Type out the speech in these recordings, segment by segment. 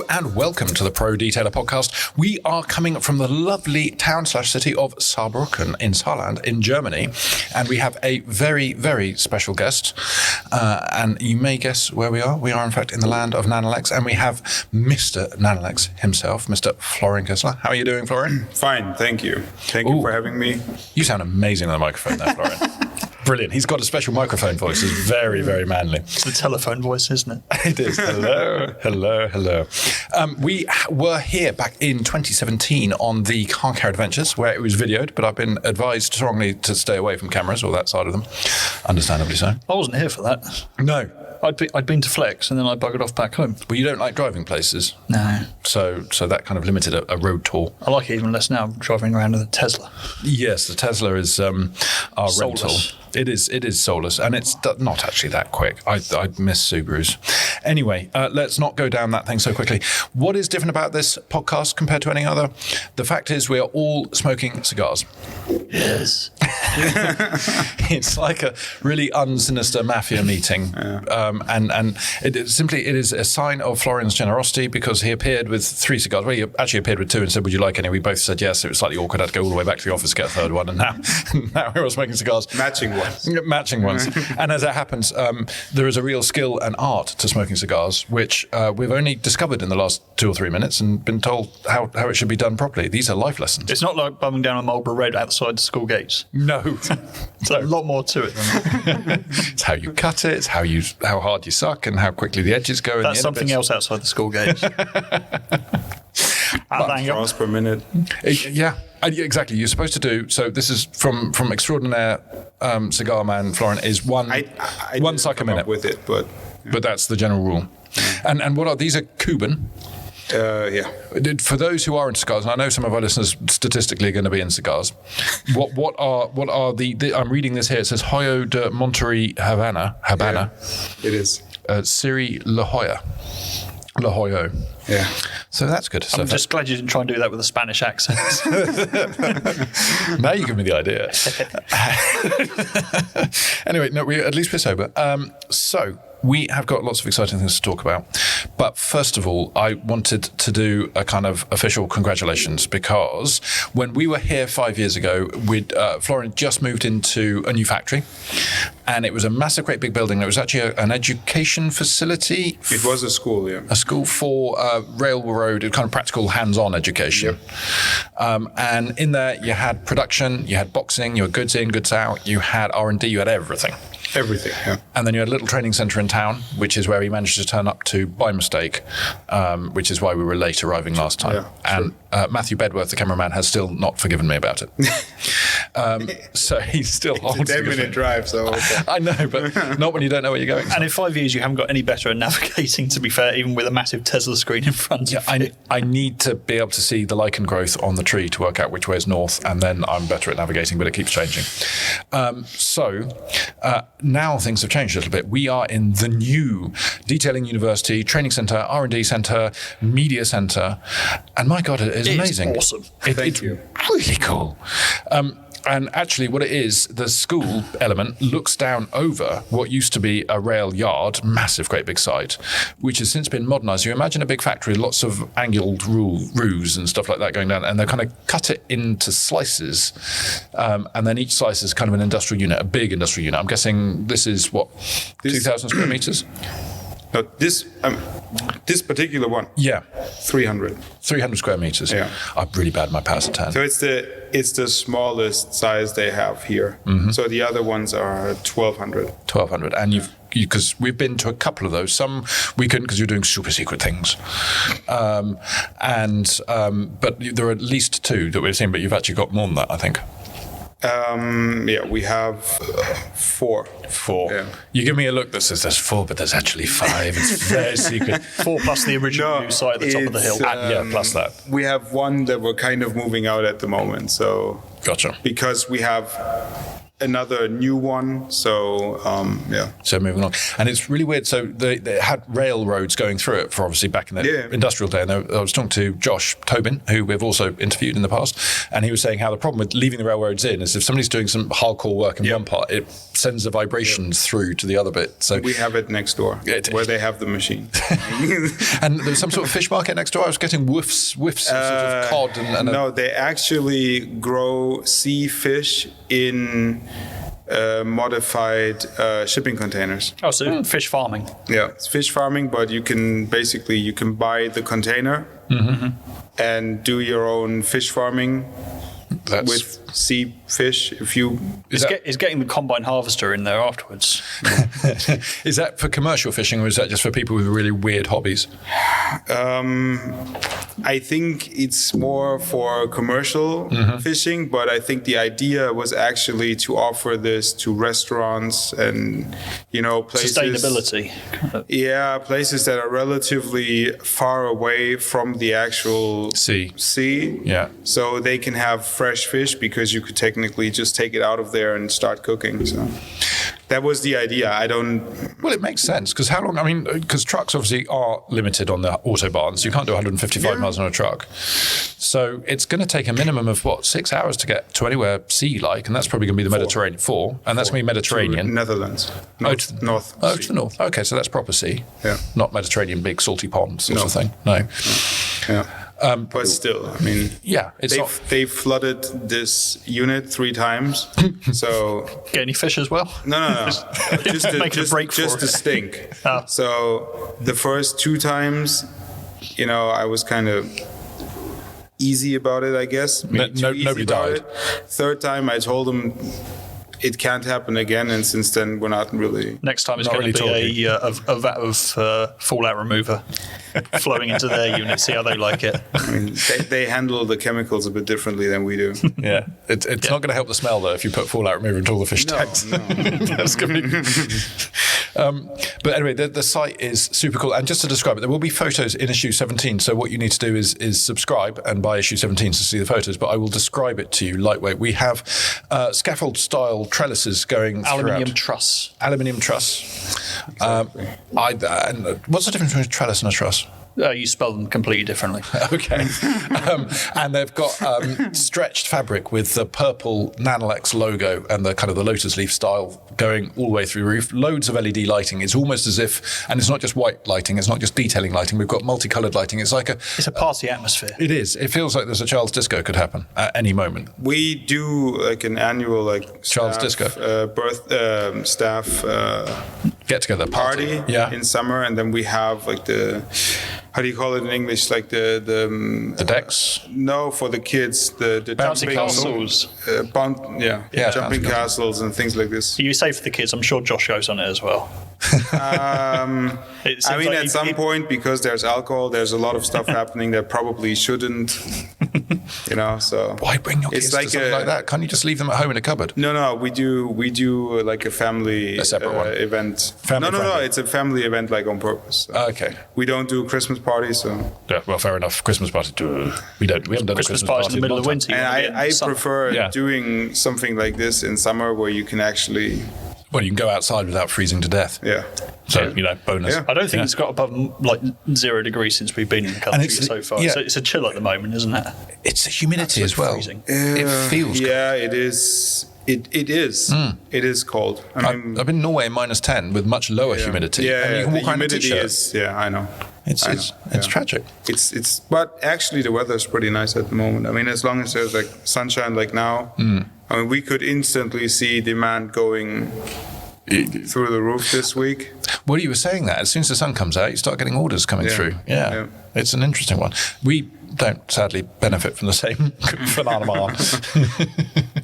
and welcome to the Pro Detailer podcast. We are coming from the lovely town/city of Saarbrücken in Saarland in Germany, and we have a very, very special guest. And you may guess where we are. We are, in fact, in the land of Nanolex, and we have Mr. Nanolex himself, Mr. Florian Kessler. How are you doing, Florian? Fine, thank you. Thank you for having me. You sound amazing on the microphone there, Florian. Brilliant. He's got a special microphone voice. It's very, very manly. It's the telephone voice, isn't it? It is. Hello, hello, hello. We were here back in 2017 on the Car Care Adventures, where it was videoed, but I've been advised strongly to stay away from cameras or that side of them. Understandably so. I wasn't here for that. No. I'd been to Flex and then I buggered off back home. Well, you don't like driving places. No. So that kind of limited a road tour. I like it even less now, driving around in a Tesla. Yes, the Tesla is our soulless. rental. It is soulless, and it's not actually that quick. I miss Subarus. Anyway, let's not go down that thing so quickly. What is different about this podcast compared to any other? The fact is we are all smoking cigars. Yes. It's like a really unsinister mafia meeting. And it is a sign of Florian's generosity, because he appeared with 3 cigars. Well, he actually appeared with 2 and said, would you like any? We both said yes. It was slightly awkward. I had to go all the way back to the office to get a third one. And now we're all smoking cigars. Matching ones. And as it happens, there is a real skill and art to smoking cigars, which we've only discovered in the last 2 or 3 minutes and been told how it should be done properly. These are life lessons. It's not like bumming down a Marlboro Red outside the school gates. No. There's a lot more to it than that. It's how you cut it, it's how hard you suck and how quickly the edges go. That's something else outside the school gates. Miles per minute. Yeah, exactly. You're supposed to do. So this is from extraordinaire cigar man Florian, is one suck a minute with it, but that's the general rule. And what are these? Are Cuban? Yeah. For those who are into cigars, and I know some of our listeners statistically are going to be in cigars. What are the I'm reading this here. It says Hoyo de Monterrey Habana. Yeah, it is. Siri La Jolla. La Jolla. Yeah. So that's good. I'm just glad you didn't try and do that with a Spanish accent. Now you give me the idea. Anyway, no, at least we're sober. So we have got lots of exciting things to talk about. But first of all, I wanted to do a kind of official congratulations, because when we were here 5 years ago, Florian just moved into a new factory, and it was a massive, great big building. It was actually an education facility. It was a school, yeah. A school for railroad, kind of practical hands-on education. Yep. And in there, you had production, you had boxing, you had goods in, goods out, you had R&D, you had everything. Everything, yeah. And then you had a little training centre in town, which is where he managed to turn up to by mistake, which is why we were late arriving last time. Yeah, and Matthew Bedworth, the cameraman, has still not forgiven me about it. So he's still It's a 10-minute drive, so okay. I know, but not when you don't know where you're going. And in 5 years, you haven't got any better at navigating, to be fair, even with a massive Tesla screen in front of you. I need to be able to see the lichen growth on the tree to work out which way is north, and then I'm better at navigating, but it keeps changing. Now things have changed a little bit. We are in the new Detailing University, Training Centre, R&D Centre, Media Centre, and my God, it is amazing. It's awesome. Thank you. Really cool. And actually what it is, the school element looks down over what used to be a rail yard, massive, great big site, which has since been modernised. You imagine a big factory, lots of angled roofs and stuff like that going down, and they kind of cut it into slices, and then each slice is kind of an industrial unit, a big industrial unit. I'm guessing this is, 2,000 square metres? No, this particular one. Yeah. 300. 300 square metres. Yeah. I'm really bad at my powers at 10. So it's the smallest size they have here. Mm-hmm. So the other ones are 1,200. 1,200. And because we've been to a couple of those. Some we couldn't because you're doing super secret things. But there are at least 2 that we've seen, but you've actually got more than that, I think. We have 4. 4. Yeah. You give me a look that says there's 4, but there's actually 5. It's very secret. 4 plus the original new site at the top of the hill. Plus that. We have one that we're kind of moving out at the moment. So Gotcha. Because we have another new one. So yeah. So moving on, and it's really weird. So they had railroads going through it for obviously back in the industrial day. And I was talking to Josh Tobin, who we've also interviewed in the past, and he was saying how the problem with leaving the railroads in is if somebody's doing some hardcore work in one part, it sends the vibrations through to the other bit. So we have it next door where they have the machine. And there's some sort of fish market next door. I was getting whiffs of sort of cod and no, they actually grow sea fish in modified shipping containers. Oh, so fish farming. Yeah, it's fish farming, but you can buy the container and do your own fish farming with sea fish. Is getting the combine harvester in there afterwards. Is that for commercial fishing, or is that just for people with really weird hobbies? I think it's more for commercial fishing, but I think the idea was actually to offer this to restaurants and places. Sustainability. Yeah, places that are relatively far away from the actual sea. Yeah. So they can have fresh fish because you could technically just take it out of there and start cooking. So that was the idea. Well, it makes sense because how long? I mean, because trucks obviously are limited on the autobahns. You can't do 155 miles on a truck. So it's going to take a minimum of 6 hours to get to anywhere sea-like, and that's probably going to be the Mediterranean. And that's going to be Mediterranean. To Netherlands. North. Oh, to the north. Okay, so that's proper sea. Yeah. Not Mediterranean, big salty pond sort of thing. No. Yeah. But still, I mean, they flooded this unit 3 times. So get any fish as well? No. just to stink. Oh. So the first 2 times, I was kind of easy about it, I guess. Nobody died. Third time, I told them it can't happen again, and since then we're not really. Next time it's going to be a vat of fallout remover flowing into their unit. See how they like it. I mean, they handle the chemicals a bit differently than we do. Yeah, it's not going to help the smell though if you put fallout remover into all the fish tanks. No. That's going to be. But anyway, the site is super cool. And just to describe it, there will be photos in issue 17. So what you need to do is subscribe and buy issue 17 to see the photos. But I will describe it to you lightweight. We have scaffold style trellises going Aluminium truss. Exactly. What's the difference between a trellis and a truss? You spell them completely differently. Okay. And they've got stretched fabric with the purple Nanolex logo and the kind of the lotus leaf style going all the way through the roof. Loads of LED lighting. It's almost as if, and it's not just white lighting, it's not just detailing lighting. We've got multicolored lighting. It's like it's a party atmosphere. It is. It feels like there's a child's disco could happen at any moment. We do like an annual child's disco staff get together party in summer, and then we have like the. How do you call it in English? Like the decks? No, for the kids, the bouncy castles. Jumping castles and things like this. You say for the kids. I'm sure Josh goes on it as well. I mean, at some point, because there's alcohol, there's a lot of stuff happening that probably shouldn't. So why bring your kids to something like that? Can't you just leave them at home in a cupboard? No. We do like a family event. No. It's a family event, like on purpose. So okay. We don't do Christmas parties, so. Yeah, well, fair enough. Christmas party. We haven't done a Christmas party in the middle of winter. And I prefer doing something like this in summer where you can actually. Well, you can go outside without freezing to death. Yeah. So, bonus. Yeah. I don't think it's got above 0 degrees since we've been in the country so far. Yeah. So it's a chill at the moment, isn't it? It's the humidity as well. It feels cold. Yeah, it is. It is. It is cold. I've been in Norway in -10 with much lower humidity. Yeah, and you can walk around in humidity is. Yeah, I know. It's tragic. But actually the weather is pretty nice at the moment. I mean, as long as there's like sunshine like now, I mean, we could instantly see demand going through the roof this week. Well, you were saying that as soon as the sun comes out, you start getting orders coming through. Yeah, it's an interesting one. We don't sadly benefit from the same phenomenon.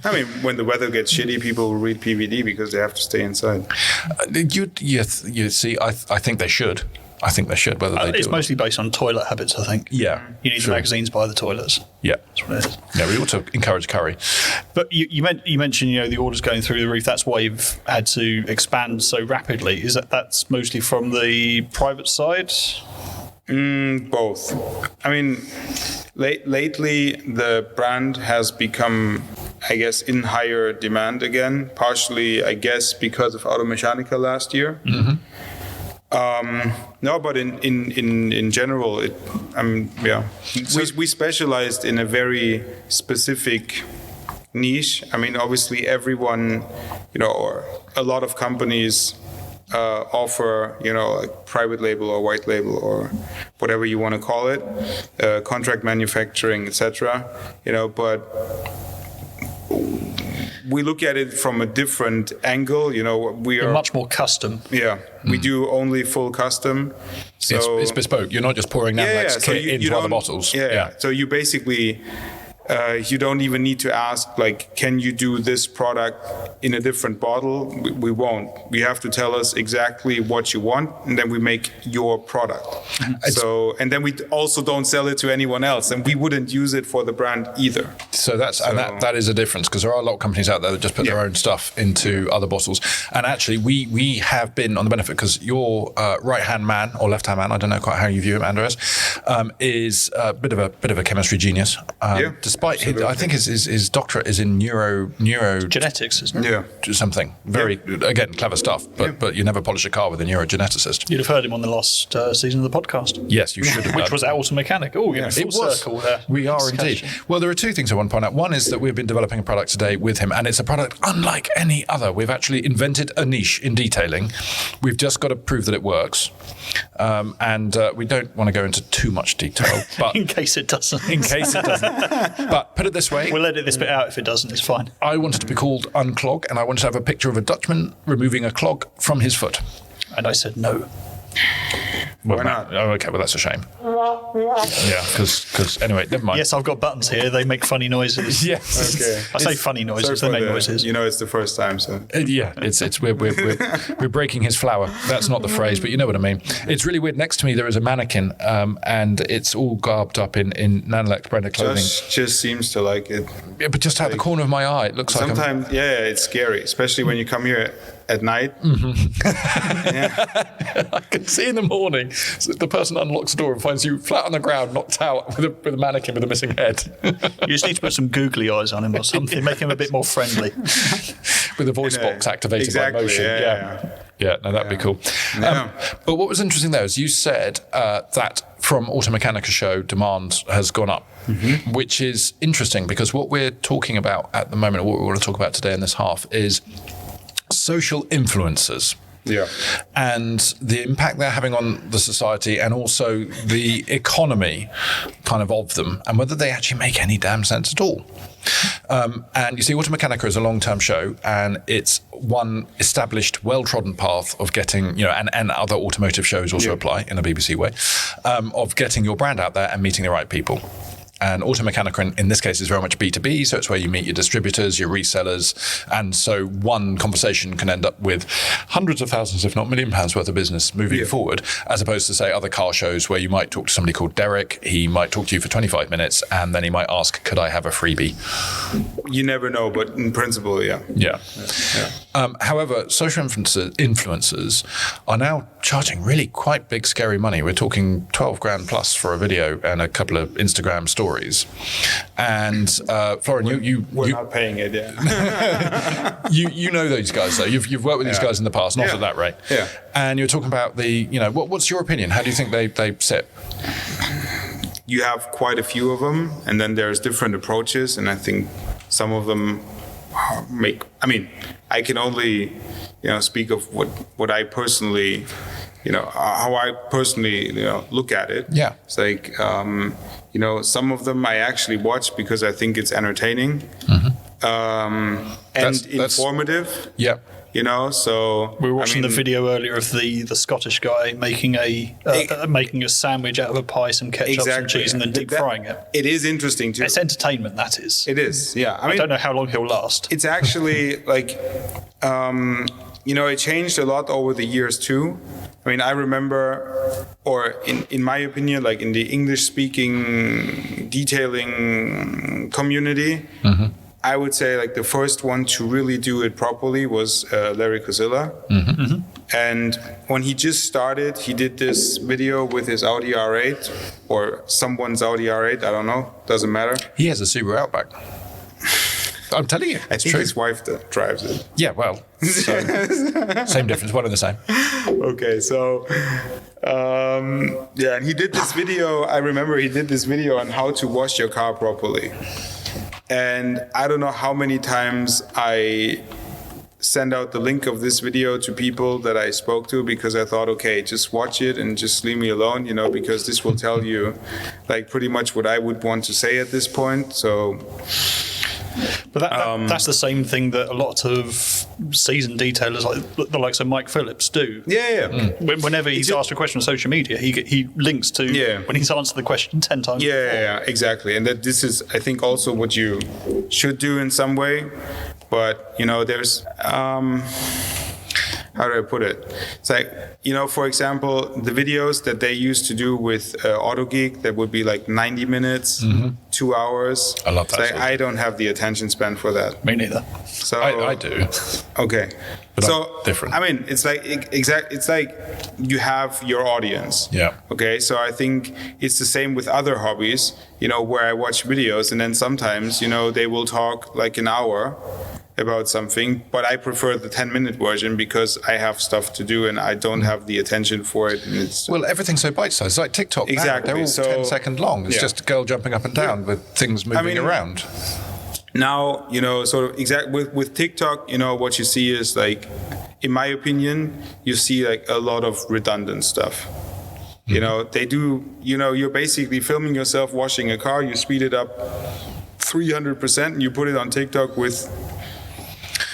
I mean, when the weather gets shitty, people will read PVD because they have to stay inside. You see, I think they should. I think they should, whether they do. It's mostly based on toilet habits, I think. Yeah. You need the magazines by the toilets. Yeah. That's what it is. Yeah, we ought to encourage curry. But you mentioned, the orders going through the roof. That's why you've had to expand so rapidly. Is that's mostly from the private side? Both. I mean, lately the brand has become I guess, in higher demand again, partially, I guess, because of Automechanica last year. No, but in general, we specialized in a very specific niche. I mean, obviously, everyone, or a lot of companies offer, like private label or white label or whatever you want to call it, contract manufacturing, etc. But we look at it from a different angle. We are much more custom. Yeah, we do only full custom. So it's bespoke. You're not just pouring Nanolex kit into other bottles. Yeah. So you basically. You don't even need to ask, like, can you do this product in a different bottle? We won't. You have to tell us exactly what you want, and then we make your product. And then we also don't sell it to anyone else, and we wouldn't use it for the brand either. So that is a difference, because there are a lot of companies out there that just put their own stuff into other bottles. And actually, we have been on the benefit, because your right-hand man or left-hand man, I don't know quite how you view him, Andreas, is a bit of a chemistry genius. Despite I think his doctorate is in neuro genetics, isn't it? Yeah, something very again clever stuff. But you never polish a car with a neurogeneticist. You'd have heard him on the last season of the podcast. Yes, you should have. Which was Automechanica. Oh, it was. Circle there. We are indeed. Well, there are two things I want to point out. One is that we've been developing a product today with him, and it's a product unlike any other. We've actually invented a niche in detailing. We've just got to prove that it works, and we don't want to go into too much detail, but in case it doesn't. But put it this way. We'll edit this bit out if it doesn't, it's fine. I wanted to be called Unclog, and I wanted to have a picture of a Dutchman removing a clog from his foot. And I said no. Why not? Oh, okay, well, that's a shame. Yeah, because anyway, never mind. Yes, I've got buttons here. They make funny noises. Yes. Okay. I say funny noises. They make noises. It's the first time, so. Yeah, we're breaking his flower. That's not the phrase, but you know what I mean. It's really weird. Next to me, there is a mannequin, and it's all garbed up in Nanolex branded clothing. Just seems to like it. Yeah, but just out the corner of my eye, it looks like. Sometimes, it's scary, especially when you come here at night. I can see in the morning the person unlocks the door and finds you flat on the ground, knocked out with a mannequin with a missing head. You just need to put some googly eyes on him or something, make him a bit more friendly. With a voice box activated by motion. Yeah, no, that'd be cool. But what was interesting there is you said that from Automechanica show, demand has gone up, which is interesting, because what we're talking about at the moment, or what we want to talk about today in this half, is social influencers. Yeah. And the impact they're having on the society, and also the economy kind of them, and whether they actually make any damn sense at all. And you see, Automechanica is a long-term show, and it's one established, well-trodden path of getting, and other automotive shows also apply in a BBC way, of getting your brand out there and meeting the right people. And Automechanica, in this case, is very much B2B, so it's where you meet your distributors, your resellers, and so one conversation can end up with hundreds of thousands, if not £1 million worth of business moving forward, as opposed to, say, other car shows where you might talk to somebody called Derek, he might talk to you for 25 minutes, and then he might ask, could I have a freebie? You never know, but in principle, Yeah. However, social influencers are now charging really quite big, scary money. We're talking 12 grand plus for a video and a couple of Instagram stories. And Florian, we're not paying it. you know those guys though. You've worked with these guys in the past, not at that rate. Yeah. And you're talking about what's your opinion? How do you think they sit? You have quite a few of them, and then there's different approaches, and I think some of them I can only speak of what I personally how I personally look at it. Yeah. It's like some of them I actually watch because I think it's entertaining and informative. Yeah. So we were watching the video earlier of the Scottish guy making a sandwich out of a pie, some ketchup, some cheese, and then deep frying it. It is interesting too. It's entertainment, that is. It is, yeah. I don't know how long he'll last. It's actually like, it changed a lot over the years too. I remember, or in my opinion, like in the English-speaking detailing community, I would say like the first one to really do it properly was Larry Kozilla. And when he just started, he did this video with his Audi R8 or someone's Audi R8. I don't know. Doesn't matter. He has a Subaru Outback. I'm telling you. I think his wife drives it. Yeah, well, so, same difference, one and the same. Okay, so and he did this video. I remember he did this video on how to wash your car properly. And I don't know how many times I send out the link of this video to people that I spoke to, because I thought, okay, just watch it and just leave me alone, because this will tell you like pretty much what I would want to say at this point. So, but that's the same thing that a lot of seasoned detailers, like the likes of Mike Phillips, do. Yeah. Whenever he's asked a question on social media, he links to when he's answered the question 10 times. Yeah, exactly. And that this is, I think, also what you should do in some way. But, there's, how do I put it? It's like, for example, the videos that they used to do with AutoGeek, that would be like 90 minutes, 2 hours. I love that. Like, I don't have the attention span for that. Me neither. So I do. Okay. But so I'm different. I mean, it's like it's like you have your audience. Yeah. Okay. So I think it's the same with other hobbies, where I watch videos and then sometimes, they will talk like an hour about something, but I prefer the 10-minute version because I have stuff to do and I don't have the attention for it. And it's everything's so bite-sized. It's like TikTok. Exactly. Now. They're all 10-second long. It's just a girl jumping up and down with things moving around. Now, sort of with TikTok, what you see is like, in my opinion, you see like a lot of redundant stuff. They do, you're basically filming yourself washing a car, you speed it up 300% and you put it on TikTok with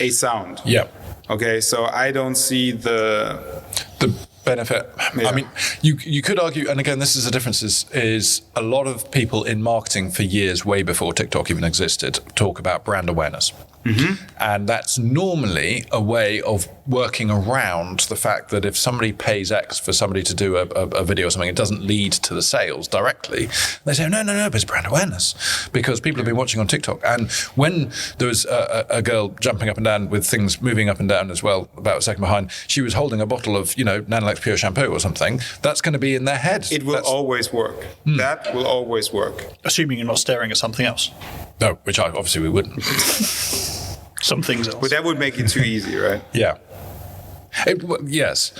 a sound. Yeah. Okay, so I don't see the benefit. Yeah. I mean, you could argue, and again, this is the difference, is a lot of people in marketing for years, way before TikTok even existed, talk about brand awareness. And that's normally a way of working around the fact that if somebody pays X for somebody to do a video or something, it doesn't lead to the sales directly. They say, no, but it's brand awareness because people have been watching on TikTok. And when there was a girl jumping up and down with things moving up and down as well, about a second behind, she was holding a bottle of, Nanolex Pure Shampoo or something, that's going to be in their head. It will always work. That will always work. Assuming you're not staring at something else. No, which obviously we wouldn't. Some things else. But that would make it too easy, right? Yeah. Yes,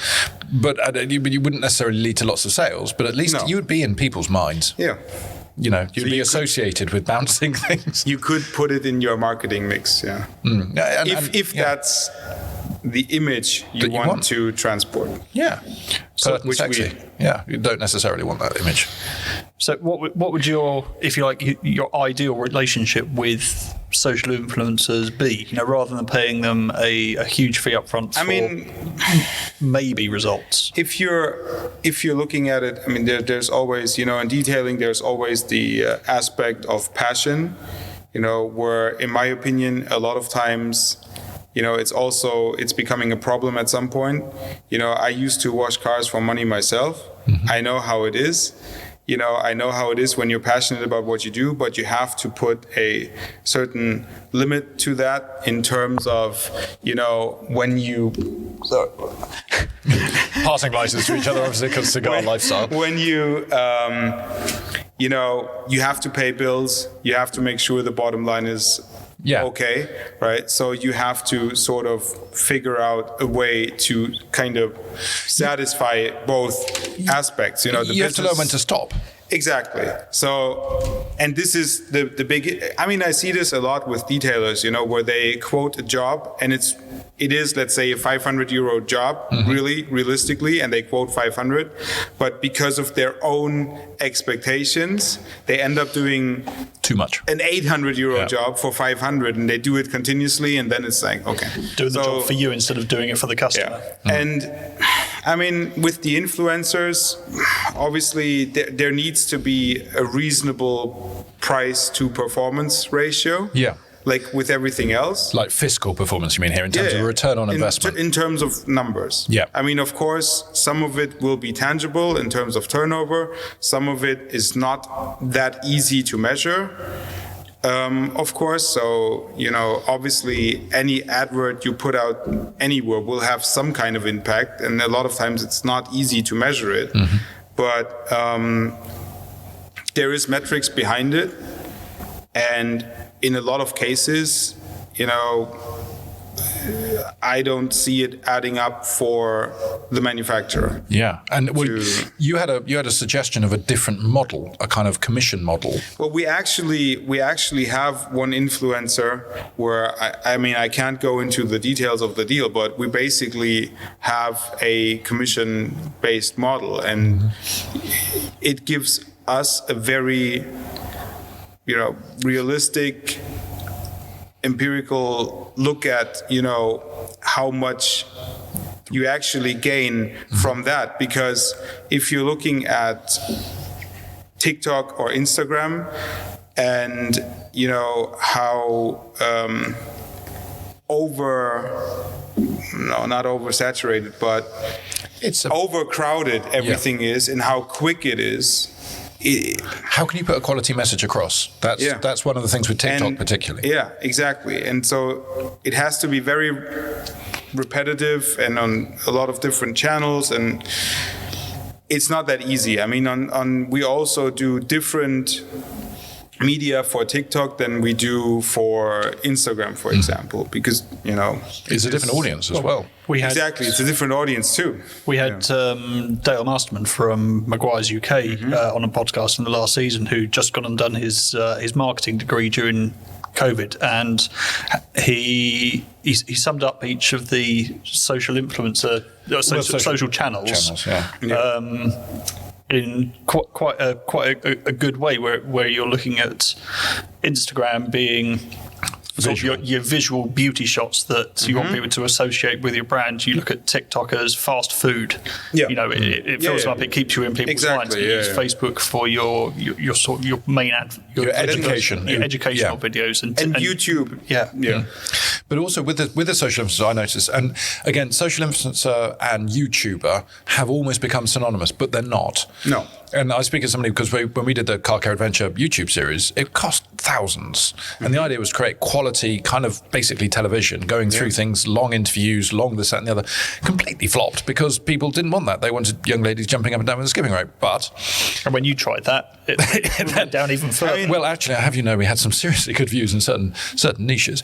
but you wouldn't necessarily lead to lots of sales, but at least you would be in people's minds. Yeah. You'd be associated with bouncing things. You could put it in your marketing mix, yeah. If that's the image you want to transport. Yeah. So sexy. You don't necessarily want that image. So what would your, if you like, your ideal relationship with social influencers be? Rather than paying them a huge fee up front for maybe results. If you're looking at it, there's always, in detailing, there's always the aspect of passion, where, in my opinion, a lot of times, it's becoming a problem at some point. I used to wash cars for money myself. I know how it is. I know how it is when you're passionate about what you do, but you have to put a certain limit to that in terms of, when you... Passing license to each other, obviously, because cigar lifestyle. When you, you have to pay bills, you have to make sure the bottom line is okay, right? So you have to sort of figure out a way to kind of satisfy both aspects. You have to learn when to stop. Exactly. So, and this is the big, I see this a lot with detailers, where they quote a job and it is, let's say, a 500 euro job, really, realistically, and they quote 500. But because of their own expectations, they end up doing too much. An 800 euro job for 500, and they do it continuously, and then it's like, okay. Doing the job for you instead of doing it for the customer. Yeah. And with the influencers, obviously there needs to be a reasonable price to performance ratio. Yeah. Like with everything else. Like fiscal performance, you mean here, in terms of return on investment? In terms of numbers. Yeah. Of course, some of it will be tangible in terms of turnover. Some of it is not that easy to measure. Of course, so, obviously any advert you put out anywhere will have some kind of impact, and a lot of times it's not easy to measure it. But there is metrics behind it, and in a lot of cases, I don't see it adding up for the manufacturer. Yeah, and you had a suggestion of a different model, a kind of commission model. Well, we actually have one influencer where I can't go into the details of the deal, but we basically have a commission-based model, and it gives us a very, realistic, empirical look at how much you actually gain from that. Because if you're looking at TikTok or Instagram, and how not oversaturated, but it's overcrowded everything is, and how quick it is. How can you put a quality message across? That's one of the things with TikTok particularly. Yeah, exactly. And so it has to be very repetitive and on a lot of different channels, and it's not that easy. I mean, we also do different media for TikTok than we do for Instagram, for example, because it's a different audience as well. It's a different audience too. We had Dale Masterman from Maguire's UK on a podcast in the last season, who just gone and done his marketing degree during COVID, and he summed up each of the social influencer social channels. In quite a good way, where you're looking at Instagram being sort of your visual beauty shots that you want people to associate with your brand. You look at TikTok as fast food. It fills up. It keeps you in people's minds. You use Facebook for your main your educational videos and YouTube. But also with the social influencer, I noticed, and again, social influencer and YouTuber have almost become synonymous, but they're not. No. And I speak as somebody because when we did the Car Care Adventure YouTube series, it cost thousands. And the idea was to create quality, kind of basically television, going through things, long interviews, long this, that, and the other. Completely flopped because people didn't want that. They wanted young ladies jumping up and down with a skipping rope. And when you tried that, it went down even further. Well, actually, I have we had some seriously good views in certain niches.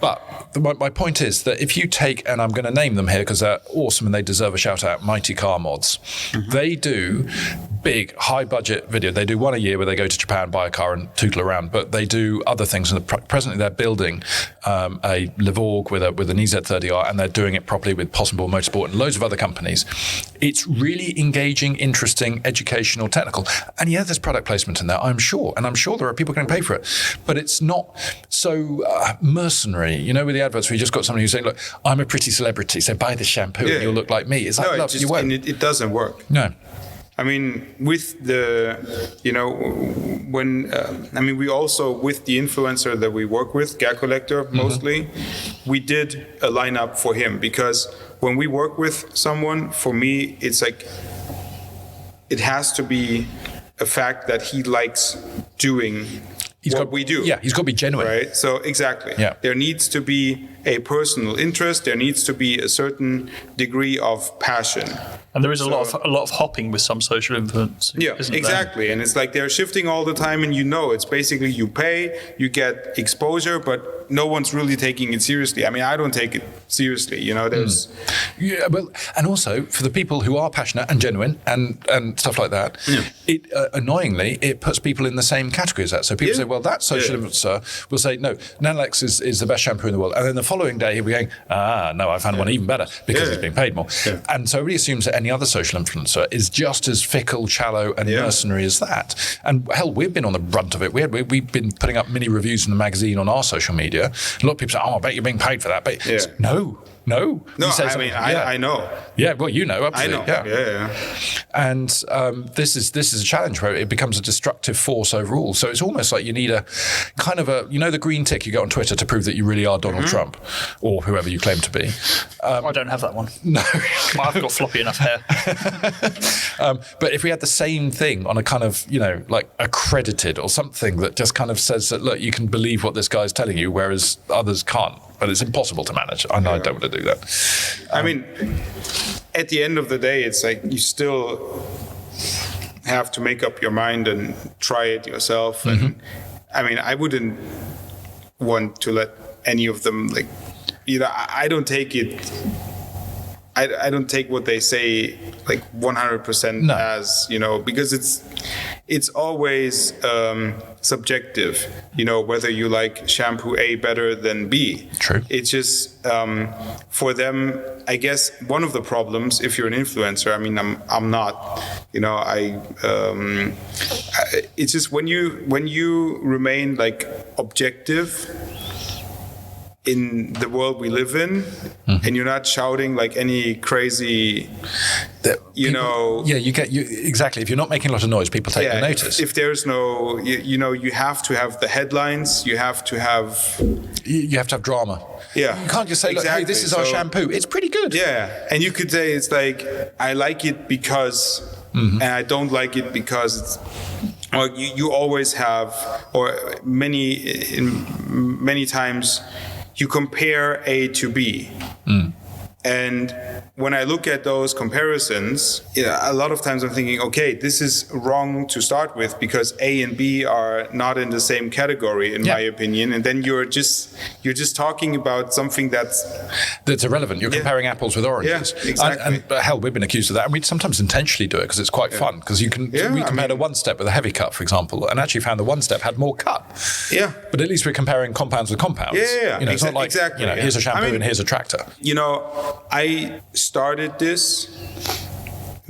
But my point is that if you take, and I'm going to name them here because they're awesome and they deserve a shout out, Mighty Car Mods. They do big, high-budget video. They do one a year where they go to Japan, buy a car and tootle around, but they do other things. And presently they're building a Levorg with an EZ30R, and they're doing it properly with Possible Motorsport and loads of other companies. It's really engaging, interesting, educational, technical. And there's product placement in there, I'm sure. And I'm sure there are people getting paid for it. But it's not so mercenary. With the adverts where you just got somebody who's saying, look, I'm a pretty celebrity, so buy this shampoo and you'll look like me. It's like, you won't. It doesn't work. No. I mean, with the, we also, with the influencer that we work with, Gag Collector mostly, we did a lineup for him, because when we work with someone, for me, it's like, it has to be a fact that he likes doing what we do. Yeah, he's got to be genuine. Right? So, exactly. Yeah. There needs to be a personal interest. There needs to be a certain degree of passion. And there is a lot of hopping with some social influence. Yeah, exactly. And it's like they're shifting all the time, and it's basically you pay, you get exposure, but no one's really taking it seriously. I mean, I don't take it seriously. There's and also for the people who are passionate and genuine and stuff like that, it annoyingly it puts people in the same category as that. So people say, well, that social influencer will say, no, Nanolex is the best shampoo in the world, and then the following day he'll be going, no, I found one even better because he's being paid more. And so everybody assumes that any other social influencer is just as fickle, shallow, and mercenary as that. And hell, we've been on the brunt of it. We've been putting up mini reviews in the magazine on our social media. A lot of people say, I bet you're being paid for that. But no. I know. Yeah, well, absolutely. I know. Yeah. And this is a challenge where it becomes a destructive force overall. So it's almost like you need a kind of the green tick you get on Twitter to prove that you really are Donald Trump or whoever you claim to be. I don't have that one. No. I've got floppy enough hair. But if we had the same thing on a kind of, like accredited or something that just kind of says that, look, you can believe what this guy's telling you, whereas others can't. But it's impossible to manage. I know I don't want to do that. I mean, at the end of the day, it's like you still have to make up your mind and try it yourself. And I mean, I wouldn't want to let any of them, like, I don't take it. I don't take what they say like 100% as, because it's always subjective, whether you like shampoo A better than B. True. It's just for them, I guess one of the problems, if you're an influencer, I mean, I'm not, it's just when you remain like objective in the world we live in, and you're not shouting like any crazy, exactly. If you're not making a lot of noise, people take notice. If there's no, you have to have the headlines. You have to have drama. Yeah, you can't just say, look, hey, this is our shampoo. It's pretty good. Yeah, and you could say it's like, I like it because, and I don't like it because it's. Well, you always have, or many times, you compare A to B. And when I look at those comparisons, a lot of times I'm thinking, okay, this is wrong to start with because A and B are not in the same category, in my opinion. And then you're just talking about something that's irrelevant. You're comparing apples with oranges. Yeah, exactly. And hell, we've been accused of that. And we sometimes intentionally do it because it's quite fun. Because we compared a one step with a heavy cut, for example, and actually found the one step had more cut. Yeah. But at least we're comparing compounds with compounds. Yeah. It's not like here's a shampoo and here's a tractor. I started this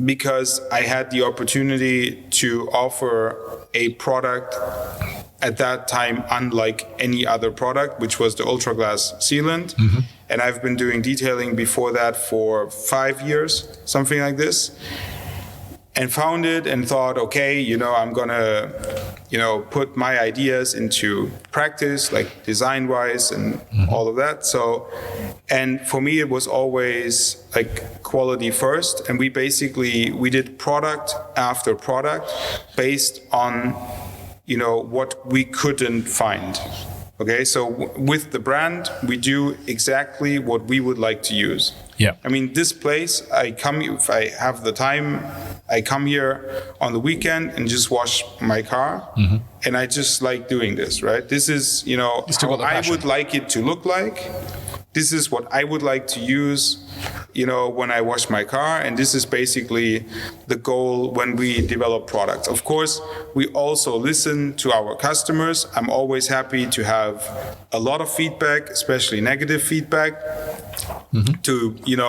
because I had the opportunity to offer a product at that time unlike any other product, which was the Ultra Glass sealant. And I've been doing detailing before that for 5 years, something like this. And found it and thought, okay, I'm gonna, put my ideas into practice, like design-wise and all of that. So, and for me, it was always like quality first. And we did product after product based on, what we couldn't find. Okay, so with the brand, we do exactly what we would like to use. Yeah. I mean, this place, if I have the time, I come here on the weekend and just wash my car. And I just like doing this, right? This is, how I would like it to look like. This is what I would like to use, when I wash my car. And this is basically the goal when we develop products. Of course, we also listen to our customers. I'm always happy to have a lot of feedback, especially negative feedback.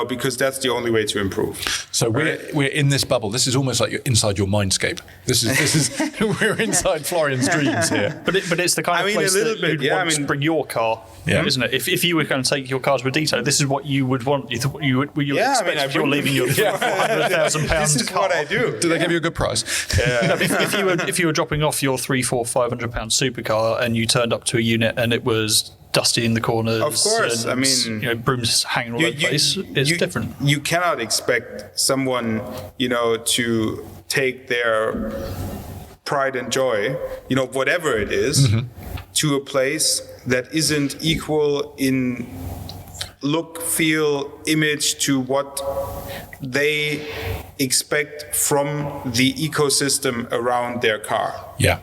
Because that's the only way to improve. So we're in this bubble. This is almost like you're inside your mindscape. This is we're inside Florian's dreams here. But it's the kind of place that you'd want to bring your car, isn't it? If you were going to take your car to a detail, this is what you would want. You expect if you're leaving your £400,000 car. This is what I do. Do they give you a good price? Yeah. If you were dropping off your £500 supercar and you turned up to a unit and it was dusty in the corners. Of course, and, brooms hanging all over the place. It's different. You cannot expect someone, to take their pride and joy, whatever it is, to a place that isn't equal in look, feel, image to what they expect from the ecosystem around their car. Yeah.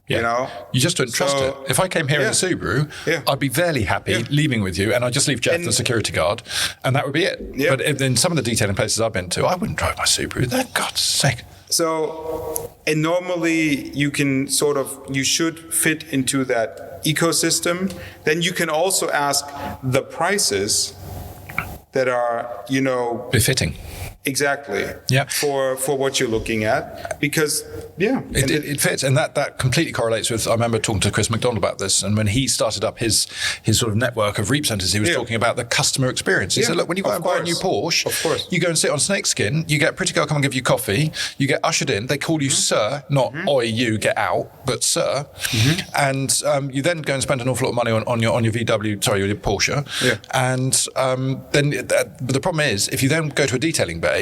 You just don't trust it. If I came here in a Subaru, I'd be very happy leaving with you, and I'd just leave Jeff, the security guard, and that would be it. Yeah. But in some of the detailing places I've been to, I wouldn't drive my Subaru. For God's sake. So, and normally you can you should fit into that ecosystem. Then you can also ask the prices that are, befitting. Exactly. Yeah. For what you're looking at, because it fits, and that completely correlates with. I remember talking to Chris McDonald about this, and when he started up his sort of network of Reap Centres, he was talking about the customer experience. He said, "Look, when you go and buy a new Porsche, of course, you go and sit on snakeskin. You get a pretty girl come and give you coffee. You get ushered in. They call you sir, not oi, you get out, but sir. And you then go and spend an awful lot of money on your VW, sorry, your Porsche. Yeah. And then but the problem is, if you then go to a detailing bay,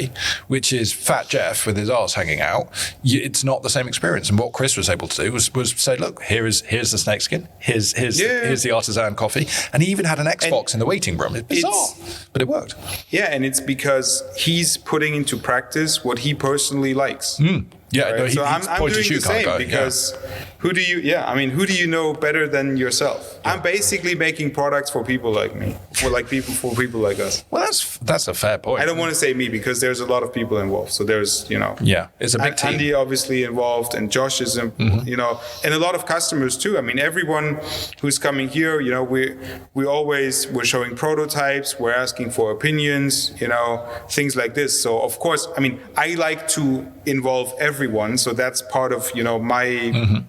which is Fat Jeff with his arse hanging out, it's not the same experience. And what Chris was able to do was say, look, here's the snakeskin, here's the artisan coffee, and he even had an Xbox in the waiting room. It's bizarre, but it worked. Yeah, and it's because he's putting into practice what he personally likes. Yeah, right? no, so I'm doing the same because who do you know better than yourself? Yeah. I'm basically making products for people like me, for people like us. Well, that's a fair point. I don't want to say me because there's a lot of people involved. So there's, it's a big team. Andy obviously involved, and Josh is, and a lot of customers too. I mean, everyone who's coming here, we're showing prototypes, we're asking for opinions, things like this. So of course, I mean, I like to involve everyone. So that's part of, my.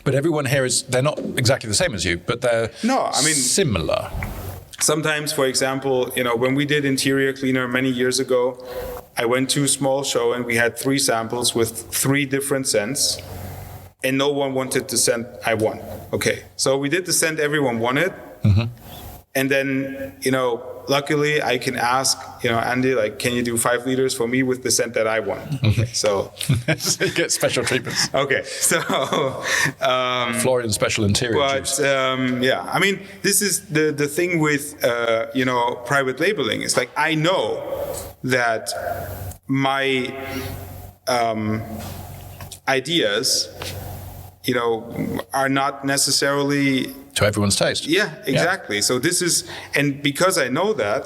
But everyone here they're not exactly the same as you, but they're similar. Sometimes, for example, when we did interior cleaner many years ago, I went to a small show and we had 3 samples with 3 different scents, and no one wanted the scent I want. Okay, so we did the scent everyone wanted. And then, luckily I can ask, Andy, like, can you do 5 liters for me with the scent that I want? Okay, so you get special treatments. Okay, so Florian special interior juice. I mean, this is the thing with private labeling. It's like, I know that my ideas, are not necessarily to everyone's taste. Yeah, exactly. Yeah. So this is, and because I know that,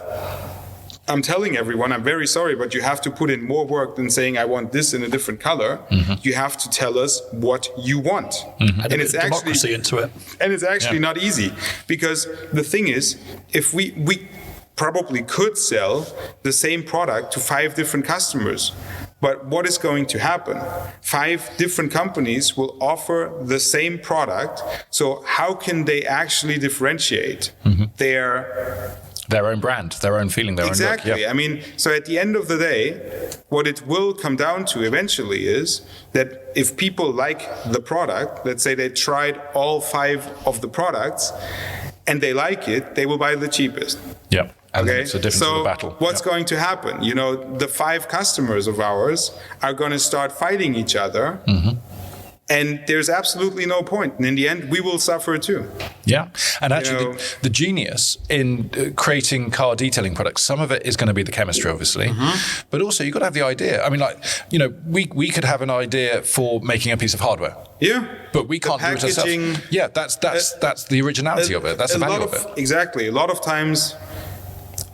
I'm telling everyone, I'm very sorry, but you have to put in more work than saying, I want this in a different color. You have to tell us what you want. And it's democracy into it. And it's actually not easy, because the thing is, if we probably could sell the same product to 5 different customers. But what is going to happen? 5 different companies will offer the same product. So how can they actually differentiate their own brand, their own feeling, their own look? Exactly. I mean, so at the end of the day, what it will come down to eventually is that if people like the product, let's say they tried all 5 of the products and they like it, they will buy the cheapest. Yeah. Okay, it's a difference in the battle. What's going to happen? The 5 customers of ours are going to start fighting each other, and there's absolutely no point. And in the end, we will suffer too. Yeah, and actually, the genius in creating car detailing products, some of it is going to be the chemistry, obviously, but also you've got to have the idea. I mean, we could have an idea for making a piece of hardware. Yeah, but we can't do it ourselves. Yeah, that's the originality of it. That's the value of it. Exactly. A lot of times.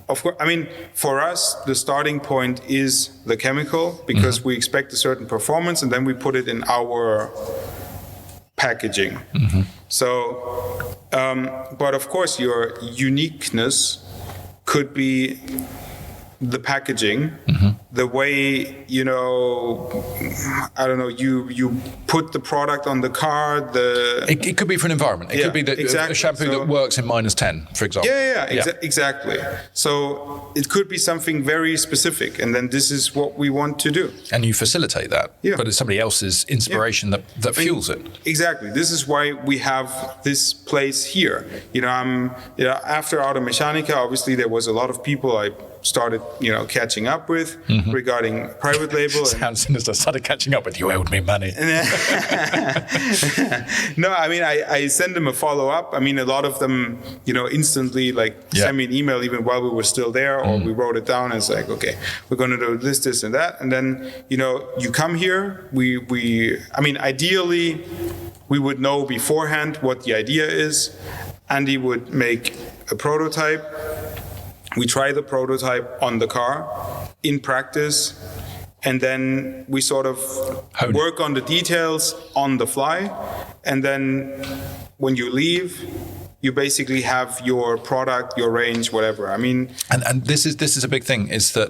Of course, I mean, for us, the starting point is the chemical, because we expect a certain performance, and then we put it in our packaging. So, but of course, your uniqueness could be the packaging, the way, I don't know, you put the product on the car, It could be for an environment. It could be a shampoo that works in -10, for example. Exactly. So it could be something very specific, and then this is what we want to do. And you facilitate that, but it's somebody else's inspiration that fuels it. Exactly. This is why we have this place here. After Automechanica, obviously there was a lot of people I started, catching up with regarding private label. Sounds sinister. Started catching up with you. Owed me money. No, I mean, I send them a follow-up. I mean, a lot of them, instantly send me an email even while we were still there, or we wrote it down and it's like, okay, we're going to do this, and that. And then, you come here, I mean, ideally, we would know beforehand what the idea is. Andy would make a prototype. We try the prototype on the car in practice, and then we sort of work on the details on the fly. And then when you leave, you basically have your product, your range, whatever. I mean, and this is a big thing, is that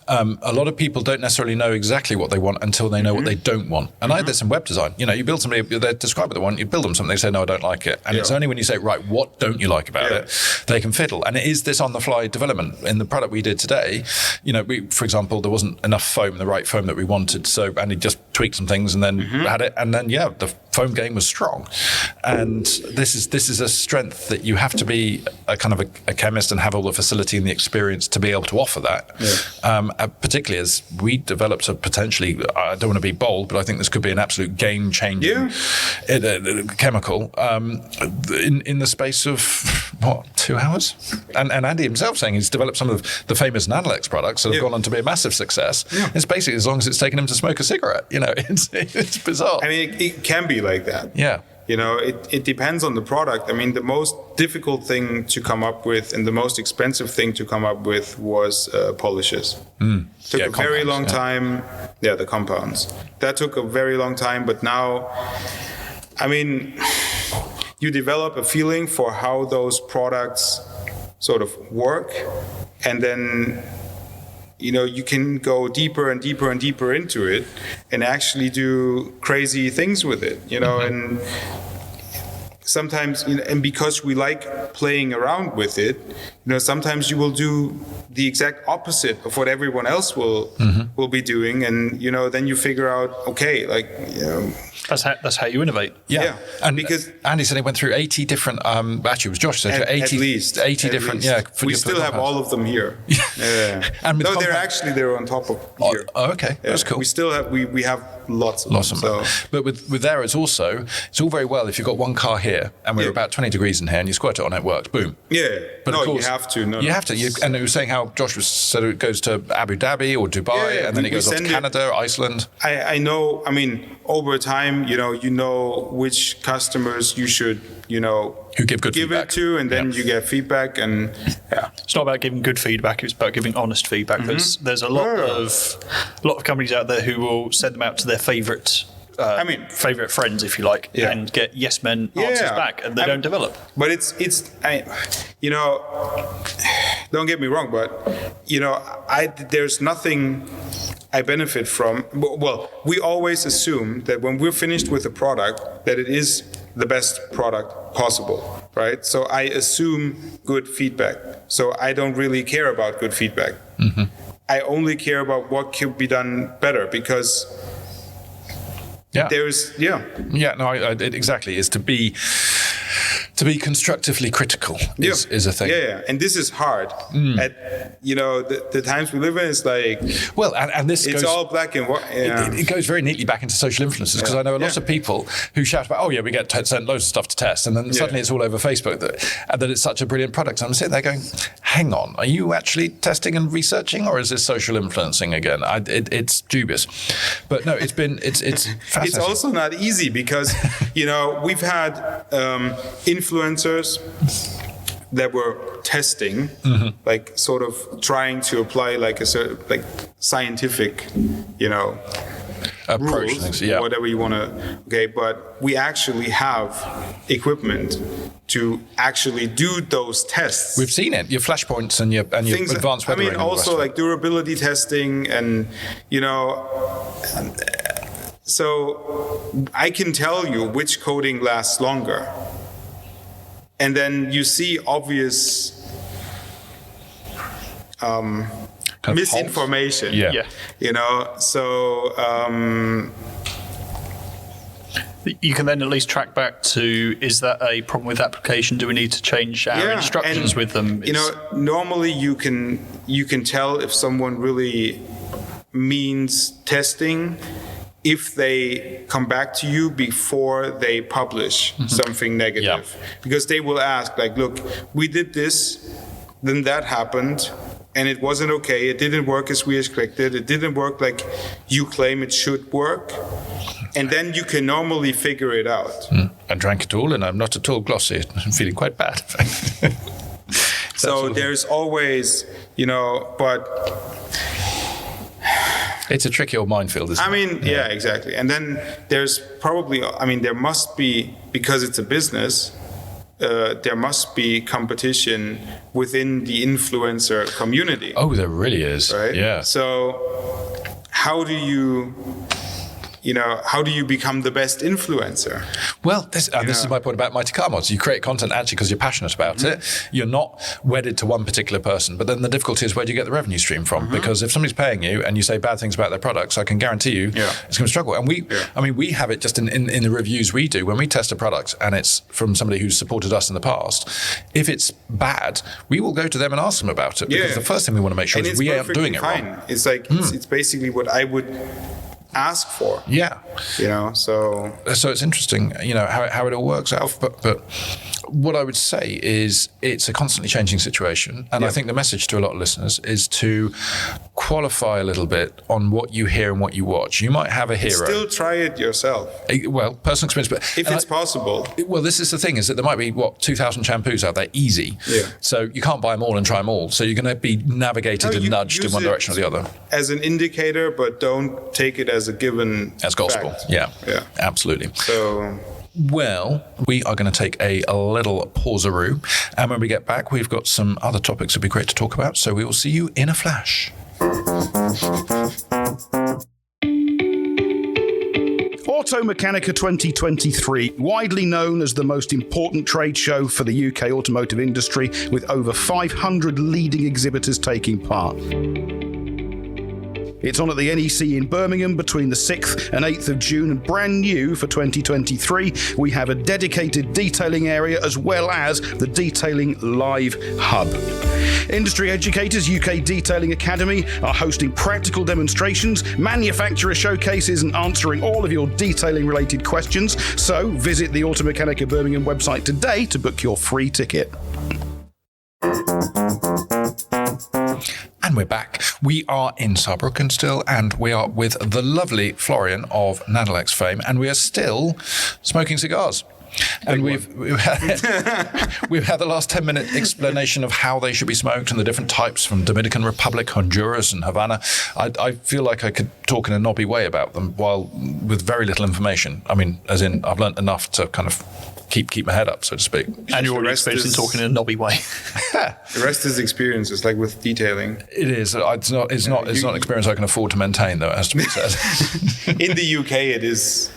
a lot of people don't necessarily know exactly what they want until they know what they don't want. And I had this in web design. You build somebody, they describe what they want, you build them something, they say, no, I don't like it. And it's only when you say, right, what don't you like about it, they can fiddle. And it is this on-the-fly development. In the product we did today, for example, there wasn't enough foam, the right foam that we wanted. So Andy just tweaked some things and then had it. And then, foam game was strong, and this is a strength that you have to be a kind of a chemist and have all the facility and the experience to be able to offer that. Yeah. Particularly as we developed a potentially, I don't want to be bold, but I think this could be an absolute game-changing chemical in the space of 2 hours. And Andy himself saying he's developed some of the famous Nanolex products that have gone on to be a massive success. Yeah. It's basically as long as it's taken him to smoke a cigarette. It's bizarre. I mean, it can be like that. Yeah. It depends on the product. I mean, the most difficult thing to come up with and the most expensive thing to come up with was polishes. Took a very long time. Yeah, the compounds. That took a very long time, but now, I mean, you develop a feeling for how those products sort of work, and then you can go deeper and deeper and deeper into it and actually do crazy things with it, and sometimes, and because we like playing around with it, sometimes you will do the exact opposite of what everyone else will be doing, and then you figure out, okay, that's how you innovate. Yeah. And because Andy said he went through 80 different. Actually, it was Josh said 80 at least 80 different. Least. Yeah, we still have all of them here. Yeah. And no, they're on top of here. Oh, okay, that's cool. We still have we have lots of them. So. But with there, it's all very well if you've got one car here and we're about 20 degrees in here and you squirt it on, it works. Boom. Yeah. But no, of course, you have to. No, you have to. And it was saying how Josh said it goes to Abu Dhabi or Dubai, and then it goes off to Canada, Iceland. I know. I mean, over time, you know which customers you should, who give feedback. It to, and then you get feedback, and it's not about giving good feedback; it's about giving honest feedback. There's a lot of companies out there who will send them out to their favorite friends, if you like, and get yes men answers back, and they don't develop. But don't get me wrong, but there's nothing I benefit from. Well, we always assume that when we're finished with a product, that it is the best product possible, right? So I assume good feedback. So I don't really care about good feedback. I only care about what could be done better, because exactly, is to be constructively critical is a thing. Yeah, and this is hard. At the times we live in, it's like it's all black and white. Yeah. It goes very neatly back into social influences, because I know a lot of people who shout about, we get sent loads of stuff to test, and then suddenly it's all over Facebook that it's such a brilliant product. And I'm sitting there going, hang on, are you actually testing and researching, or is this social influencing again? It's dubious, but no, it's fascinating. It's also not easy, because we've had influencers that were testing, like sort of trying to apply like a certain scientific, approach, rules, whatever you want to. Okay, but we actually have equipment to actually do those tests. We've seen it. Your flashpoints and your advanced weathering. I mean, also like durability testing, and so I can tell you which coating lasts longer. And then you see obvious misinformation. So you can then at least track back to, is that a problem with the application? Do we need to change our instructions with them? Normally you can tell if someone really means testing if they come back to you before they publish something negative. Because they will ask, like, look, we did this, then that happened, and it wasn't okay. It didn't work as we expected. It didn't work like you claim it should work. And then you can normally figure it out. I drank it all, and I'm not at all glossy. I'm feeling quite bad. So there's always, but... It's a tricky old minefield, isn't it? Yeah, exactly. And then there's probably, there must be, because it's a business, there must be competition within the influencer community. Oh, there really is. Right? Yeah. So how do you how do you become the best influencer? Well, this is my point about Mighty Car Mods. You create content actually because you're passionate about it. You're not wedded to one particular person. But then the difficulty is, where do you get the revenue stream from? Because if somebody's paying you and you say bad things about their products, I can guarantee you it's going to struggle. And we have it just in the reviews we do. When we test a product and it's from somebody who's supported us in the past, if it's bad, we will go to them and ask them about it. Because the first thing we want to make sure is we aren't doing it wrong. It's like, it's basically what I would ask for. So it's interesting, how it all works out. But what I would say is it's a constantly changing situation, and I think the message to a lot of listeners is to qualify a little bit on what you hear and what you watch. You might have a hero. Still try it yourself. Well, personal experience, but if it's possible. Well, this is the thing: is that there might be 2,000 shampoos out there, easy. So you can't buy them all and try them all. So you're going to be navigated and nudged in one direction or the other. As an indicator, but don't take it as a given as gospel. Fact. Yeah, absolutely. So. Well, we are going to take a little pauseroo, and when we get back, we've got some other topics that'd be great to talk about. So we will see you in a flash. Automechanica 2023, widely known as the most important trade show for the UK automotive industry, with over 500 leading exhibitors taking part. It's on at the NEC in Birmingham between the 6th and 8th of June, and brand new for 2023, we have a dedicated detailing area as well as the Detailing Live Hub. Industry educators UK Detailing Academy are hosting practical demonstrations, manufacturer showcases, and answering all of your detailing-related questions. So visit the Automechanica Birmingham website today to book your free ticket. And we're back. We are in Saarbrücken still, and we are with the lovely Florian of Nanolex fame, and we are still smoking cigars. And we've had the last 10-minute explanation of how they should be smoked and the different types from Dominican Republic, Honduras, and Havana. I feel like I could talk in a knobby way about them with very little information. I mean, as in, I've learnt enough to kind of keep my head up, so to speak. And you're already experienced in talking in a knobby way. The rest is experience. It's like with detailing. It is. It's not an experience I can afford to maintain, though, it has to be said. In the UK, it is.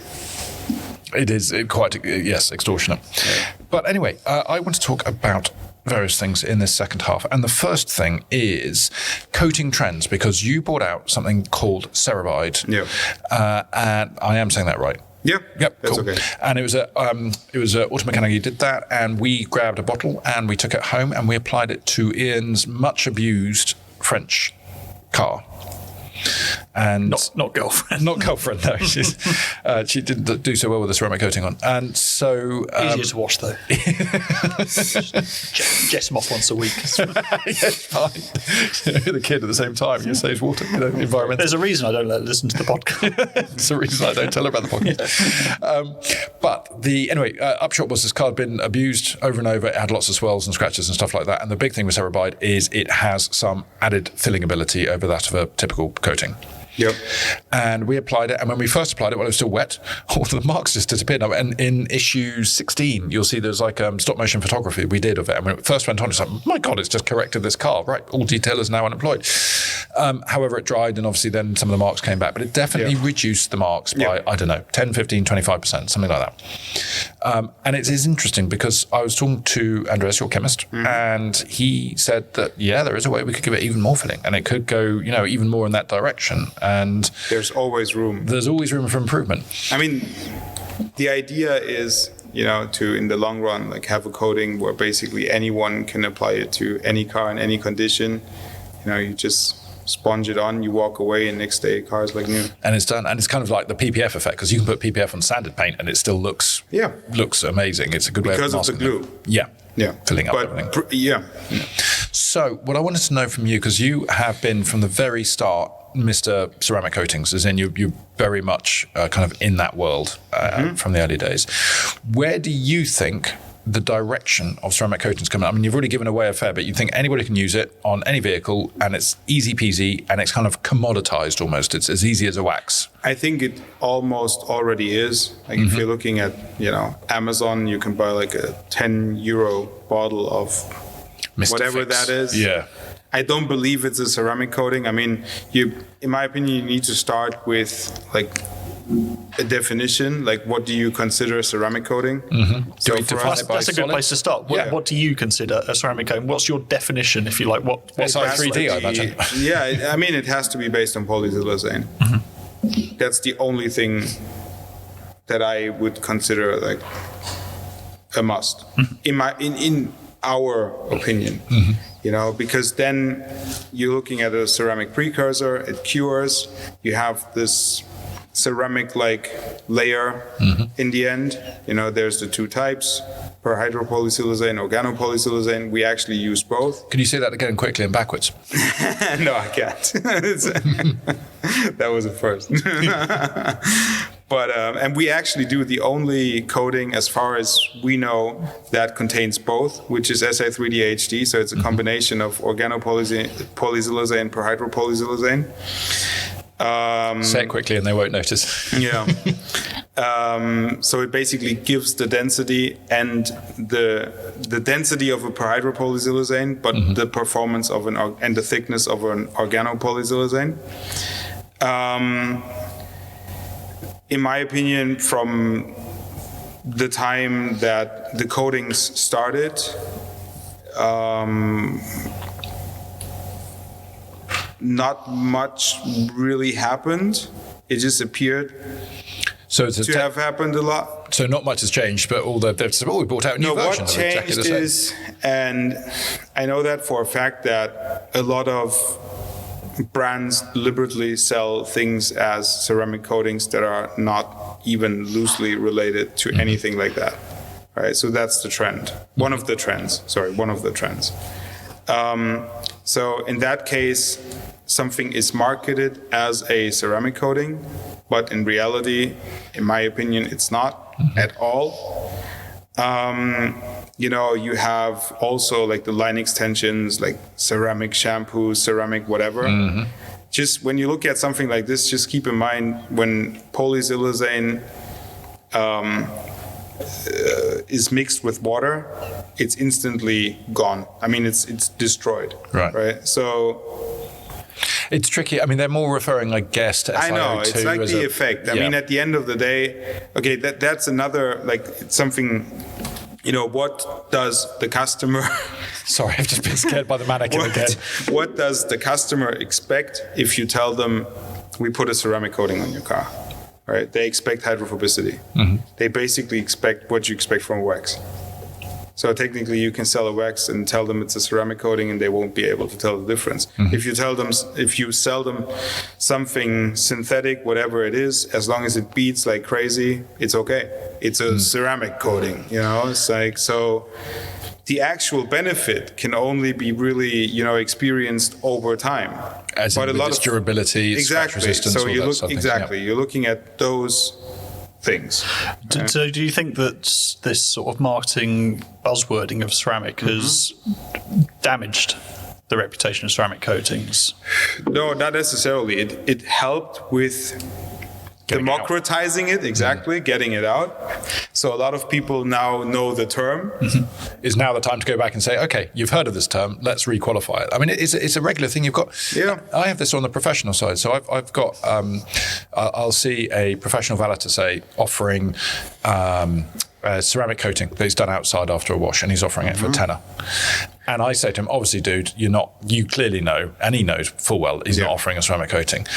It is quite, extortionate. Yeah. But anyway, I want to talk about various things in this second half. And the first thing is coating trends, because you brought out something called Ceramide. And I am saying that right. Yep, that's cool. Okay. And it was Automechanica did that, and we grabbed a bottle and we took it home and we applied it to Ian's much abused French car. And not girlfriend. Not girlfriend, no. She didn't do so well with the ceramic coating on. And so easier to wash though. Jess them off once a week. Yes, fine. The kid at the same time, you saves water, environmental. There's a reason I don't let her listen to the podcast. There's a reason I don't tell her about the podcast. But the upshot was this car had been abused over and over. It had lots of swells and scratches and stuff like that. And the big thing with Ceramide is it has some added filling ability over that of a typical coating. Yep. And we applied it, and when we first applied it, while it was still wet, all the marks just disappeared. And in issue 16, you'll see there's like stop motion photography we did of it. And when it first went on, it's like, my God, it's just corrected this car. Right, all detailers now unemployed. However, it dried, and obviously then some of the marks came back, but it definitely reduced the marks by, I don't know, 10, 15, 25%, something like that. And it is interesting because I was talking to Andreas, your chemist, and he said that, there is a way we could give it even more filling, and it could go, even more in that direction. And there's always room. There's always room for improvement. I mean, the idea is, to, in the long run, like have a coating where basically anyone can apply it to any car in any condition. You just sponge it on, you walk away, and next day car's like new. And it's done. And it's kind of like the PPF effect, because you can put PPF on sanded paint and it still looks amazing. It's a good way of masking because of the glue. Filling up everything. So what I wanted to know from you, because you have been from the very start Mr. Ceramic Coatings, as in you're very much kind of in that world from the early days. Where do you think the direction of ceramic coatings coming? I mean, you've already given away a fair bit. You think anybody can use it on any vehicle, and it's easy peasy, and it's kind of commoditized almost. It's as easy as a wax. I think it almost already is. Like if you're looking at, Amazon, you can buy like a €10 bottle of Mr. whatever Fix. That is. Yeah. I don't believe it's a ceramic coating. I mean, in my opinion, you need to start with like a definition, like what do you consider a ceramic coating? So that's a good place to start. What do you consider a ceramic coating? What's your definition, if you like? What Si3D, I imagine. Yeah, I mean, it has to be based on polysiloxane. That's the only thing that I would consider like a must, in our opinion. You know, because then you're looking at a ceramic precursor, it cures, you have this ceramic-like layer in the end. You know, there's the two types, perhydropolysiloxane, organopolysiloxane. We actually use both. Can you say that again quickly and backwards? No, I can't. That was a first. But, and we actually do the only coating, as far as we know, that contains both, which is Si3D-HD. So it's a combination of organopolysiloxane and perhydropolysiloxane. Say it quickly and they won't notice. Yeah. So it basically gives the density and the density of a perhydropolysiloxane, but the performance of and the thickness of an organopolysiloxane. In my opinion, from the time that the coatings started, not much really happened. It just appeared to have happened a lot. So not much has changed, but they've said, we brought out new versions. What changed is, and I know that for a fact, that a lot of brands deliberately sell things as ceramic coatings that are not even loosely related to anything like that. Right? So that's the trend. One of the trends. So in that case, something is marketed as a ceramic coating, but in reality, in my opinion, it's not at all. You know, you have also like the line extensions, like ceramic shampoo, ceramic whatever. Just when you look at something like this, just keep in mind when polysiloxane is mixed with water, it's instantly gone. I mean, it's destroyed. Right. So it's tricky. I mean, they're more referring, I guess, to SiO2. I know, it's like the effect. I mean, at the end of the day, okay, that's another, like, it's something, you know, what does the customer... Sorry, I've just been scared by the mannequin again. What does the customer expect if you tell them, we put a ceramic coating on your car? Right? They expect hydrophobicity. They basically expect what you expect from wax. So technically, you can sell a wax and tell them it's a ceramic coating, and they won't be able to tell the difference. If you sell them something synthetic, whatever it is, as long as it beats like crazy, it's okay. It's a ceramic coating, you know. It's like, so the actual benefit can only be really, you know, experienced over time. As in, with its durability, scratch resistance, so you're looking at those things. So do you think that this sort of marketing buzzwording of ceramic has damaged the reputation of ceramic coatings? No, not necessarily. It helped with democratizing it, getting it out. So a lot of people now know the term. Is now the time to go back and say, okay, you've heard of this term, let's requalify it. I mean, it's a regular thing you've got. Yeah. I have this on the professional side. So I've got, I'll see a professional valeter, say, offering ceramic coating that he's done outside after a wash, and he's offering it for a tenner. And I say to him, obviously, dude, you clearly know, and he knows full well he's not offering a ceramic coating,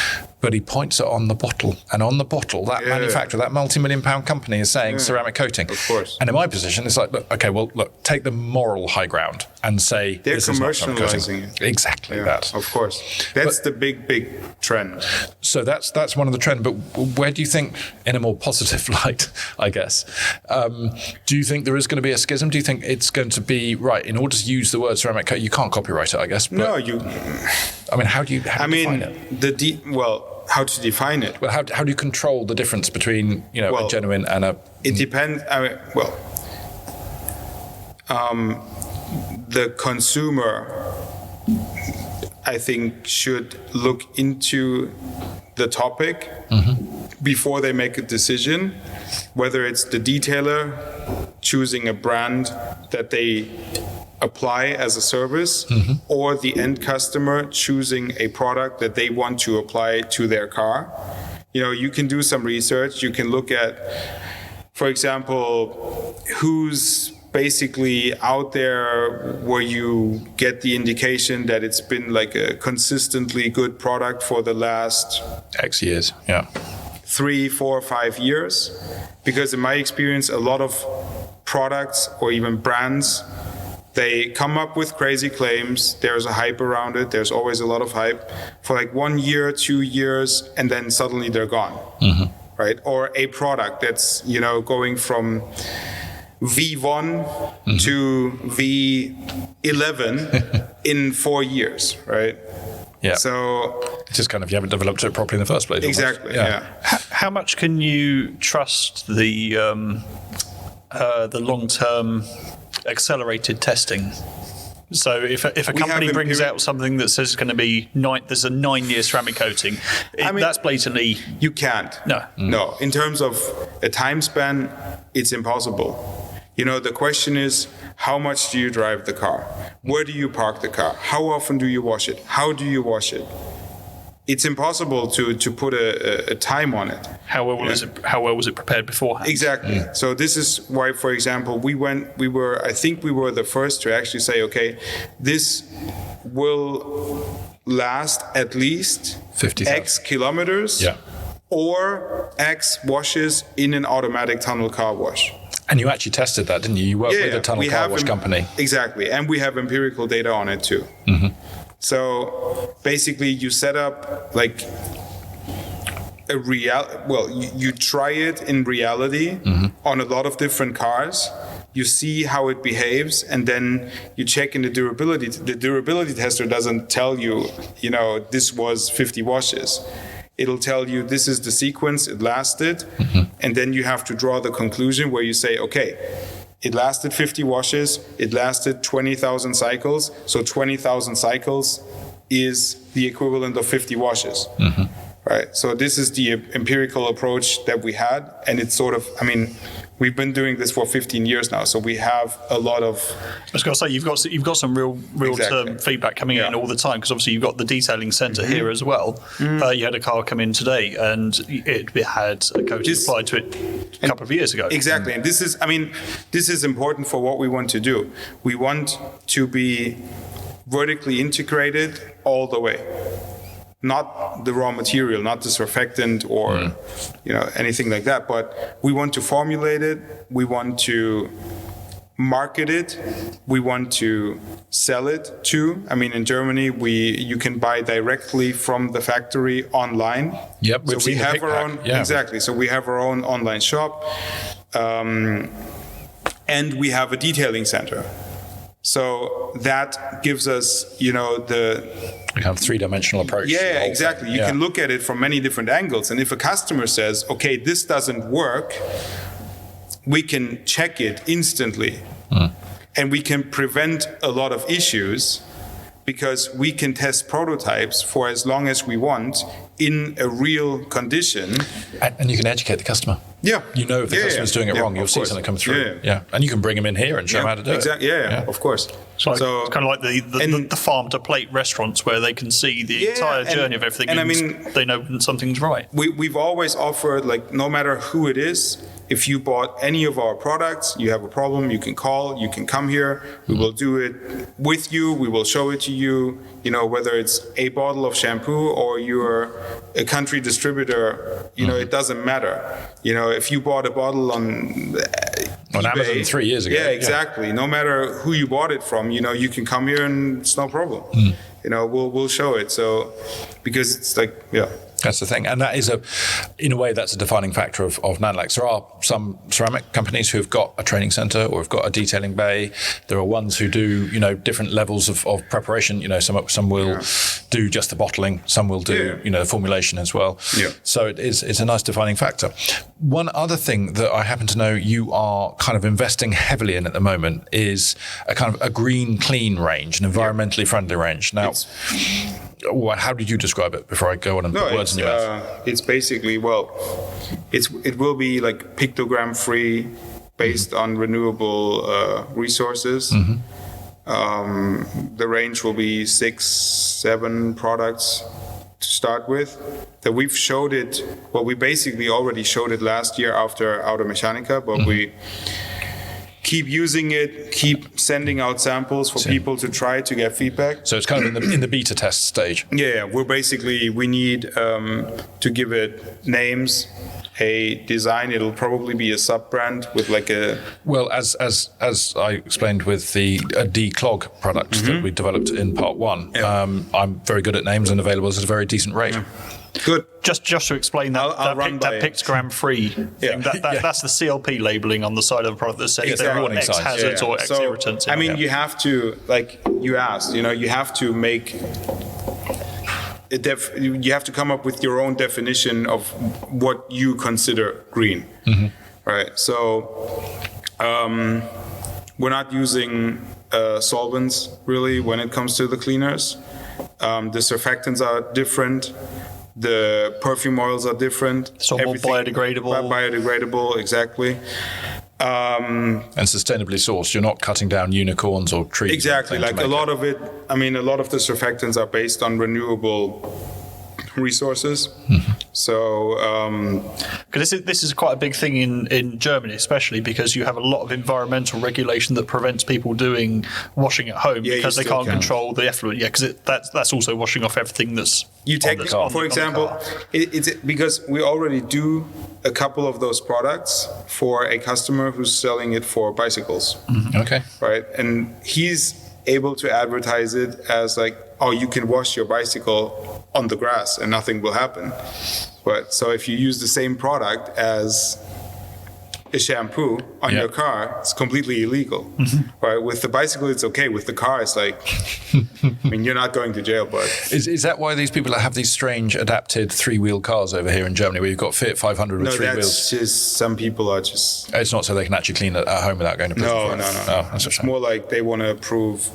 but he points it on the bottle. And on the bottle, that manufacturer, that multi-million-pound company is saying ceramic coating. Of course. And in my position, it's like, look, take the moral high ground and say, they're this is not ceramic coating. It. Exactly that. Of course. That's the big trend. So that's one of the trends. But where do you think, in a more positive light, I guess, do you think there is going to be a schism? Do you think it's going to be, right, in order to use the word ceramic coating, you can't copyright it, I guess. But, no, you... I mean, how do you define it? How to define it? Well, how do you control the difference between, a genuine and a... It depends. The consumer, I think, should look into the topic before they make a decision, whether it's the detailer choosing a brand that they apply as a service, or the end customer choosing a product that they want to apply to their car. you can do some research. You can look at, for example, who's basically out there where you get the indication that it's been like a consistently good product for the last X years. 3, 4, 5 years. Because in my experience, a lot of products or even brands, they come up with crazy claims. There's a hype around it. There's always a lot of hype for like 1 year, 2 years, and then suddenly they're gone, right? Or a product that's, going from V1 to V11 in 4 years, right? Yeah. So it's just kind of you haven't developed it properly in the first place. Exactly. Yeah. How much can you trust the long-term accelerated testing? So if a company brings out something that says it's going to be there's a 9-year ceramic coating, that's blatantly you can't. No. In terms of a time span, it's impossible. The question is, how much do you drive the car? Where do you park the car? How often do you wash it? How do you wash it? It's impossible to put a time on it. How well was it prepared beforehand? Exactly. So this is why, for example, I think we were the first to actually say, okay, this will last at least 50,000 X kilometers or X washes in an automatic tunnel car wash. And you actually tested that, didn't you? You worked with a tunnel car wash company. Exactly. And we have empirical data on it too. So basically you set up like you try it in reality on a lot of different cars. You see how it behaves, and then you check in the durability. The durability tester doesn't tell you, this was 50 washes. It'll tell you this is the sequence, it lasted, and then you have to draw the conclusion where you say, okay, it lasted 50 washes, it lasted 20,000 cycles, so 20,000 cycles is the equivalent of 50 washes, right? So this is the empirical approach that we had, and it's sort of, we've been doing this for 15 years now, so we have a lot of. I was going to say you've got some real term feedback coming in all the time, because obviously you've got the detailing centre here as well. You had a car come in today, and it had a coating applied to it a couple of years ago. Exactly, and this is important for what we want to do. We want to be vertically integrated all the way. Not the raw material, not the surfactant or anything like that, but we want to formulate it, we want to market it, we want to sell it too. In Germany, you can buy directly from the factory online. Yep, so we have our own exactly. So we have our own online shop, and we have a detailing center. So that gives us, we have 3-dimensional approach. Yeah, exactly. You can look at it from many different angles. And if a customer says, okay, this doesn't work, we can check it instantly. And we can prevent a lot of issues because we can test prototypes for as long as we want in a real condition. And you can educate the customer. Yeah. If the customer's doing it wrong, you'll see something come through. Yeah. And you can bring them in here and show them how to do it. Yeah, of course. So it's kind of like the farm to plate restaurants where they can see the entire journey of everything, and they know when something's right. We've always offered, like, no matter who it is, if you bought any of our products, you have a problem, you can call, you can come here, we will do it with you, we will show it to you, whether it's a bottle of shampoo or you're a country distributor, it doesn't matter. If you bought a bottle on eBay, Amazon 3 years ago. Yeah, exactly. No matter who you bought it from, you can come here and it's no problem. We'll show it. So, because it's like, That's the thing. And that is in a way, that's a defining factor of Nanolex. There are some ceramic companies who have got a training center or have got a detailing bay. There are ones who do, different levels of preparation. Some will do just the bottling. Some will do, the formulation as well. Yeah. So it's a nice defining factor. One other thing that I happen to know you are kind of investing heavily in at the moment is a kind of a green, clean range, an environmentally friendly range. Now, how did you describe it before I go on and put words in your mouth? It's basically, it will be like pictogram free, based on renewable resources. The range will be 6-7 products to start with, that we've showed it, well, we basically already showed it last year after Automechanica, but we keep using it, keep sending out samples for people to try to get feedback. So it's kind of in the beta test stage. Yeah, we need to give it names, a design. It'll probably be a sub-brand with like a... Well, as I explained with the declog product that we developed in part one, I'm very good at names and available at a very decent rate. Yeah. Good. Just to explain that pictogram free thing, that's the CLP labeling on the side of the product that says there are X hazards or X irritants. I mean, you have to, like you asked, you have to make you have to come up with your own definition of what you consider green, right? So we're not using solvents really when it comes to the cleaners. The surfactants are different. The perfume oils are different. So more biodegradable. Biodegradable, exactly. And sustainably sourced. You're not cutting down unicorns or trees. Exactly. Like a lot of it, I mean, a lot of the surfactants are based on renewable resources. So, because this is quite a big thing in Germany, especially because you have a lot of environmental regulation that prevents people doing washing at home because they can't control the effluent. Yeah, because that's also washing off everything that's you take. For example, it's because we already do a couple of those products for a customer who's selling it for bicycles. Okay. Right, and he's able to advertise it as like, oh, you can wash your bicycle on the grass and nothing will happen. But so if you use the same product as a shampoo on your car, it's completely illegal. Right? With the bicycle, it's okay. With the car, it's like, I mean, you're not going to jail, but... Is that why these people have these strange adapted three-wheel cars over here in Germany where you've got Fiat 500 with three wheels? No, that's just, some people are just... It's not so they can actually clean it at home without going to prison for it? No. Oh, that's a shame. It's more like they want to prove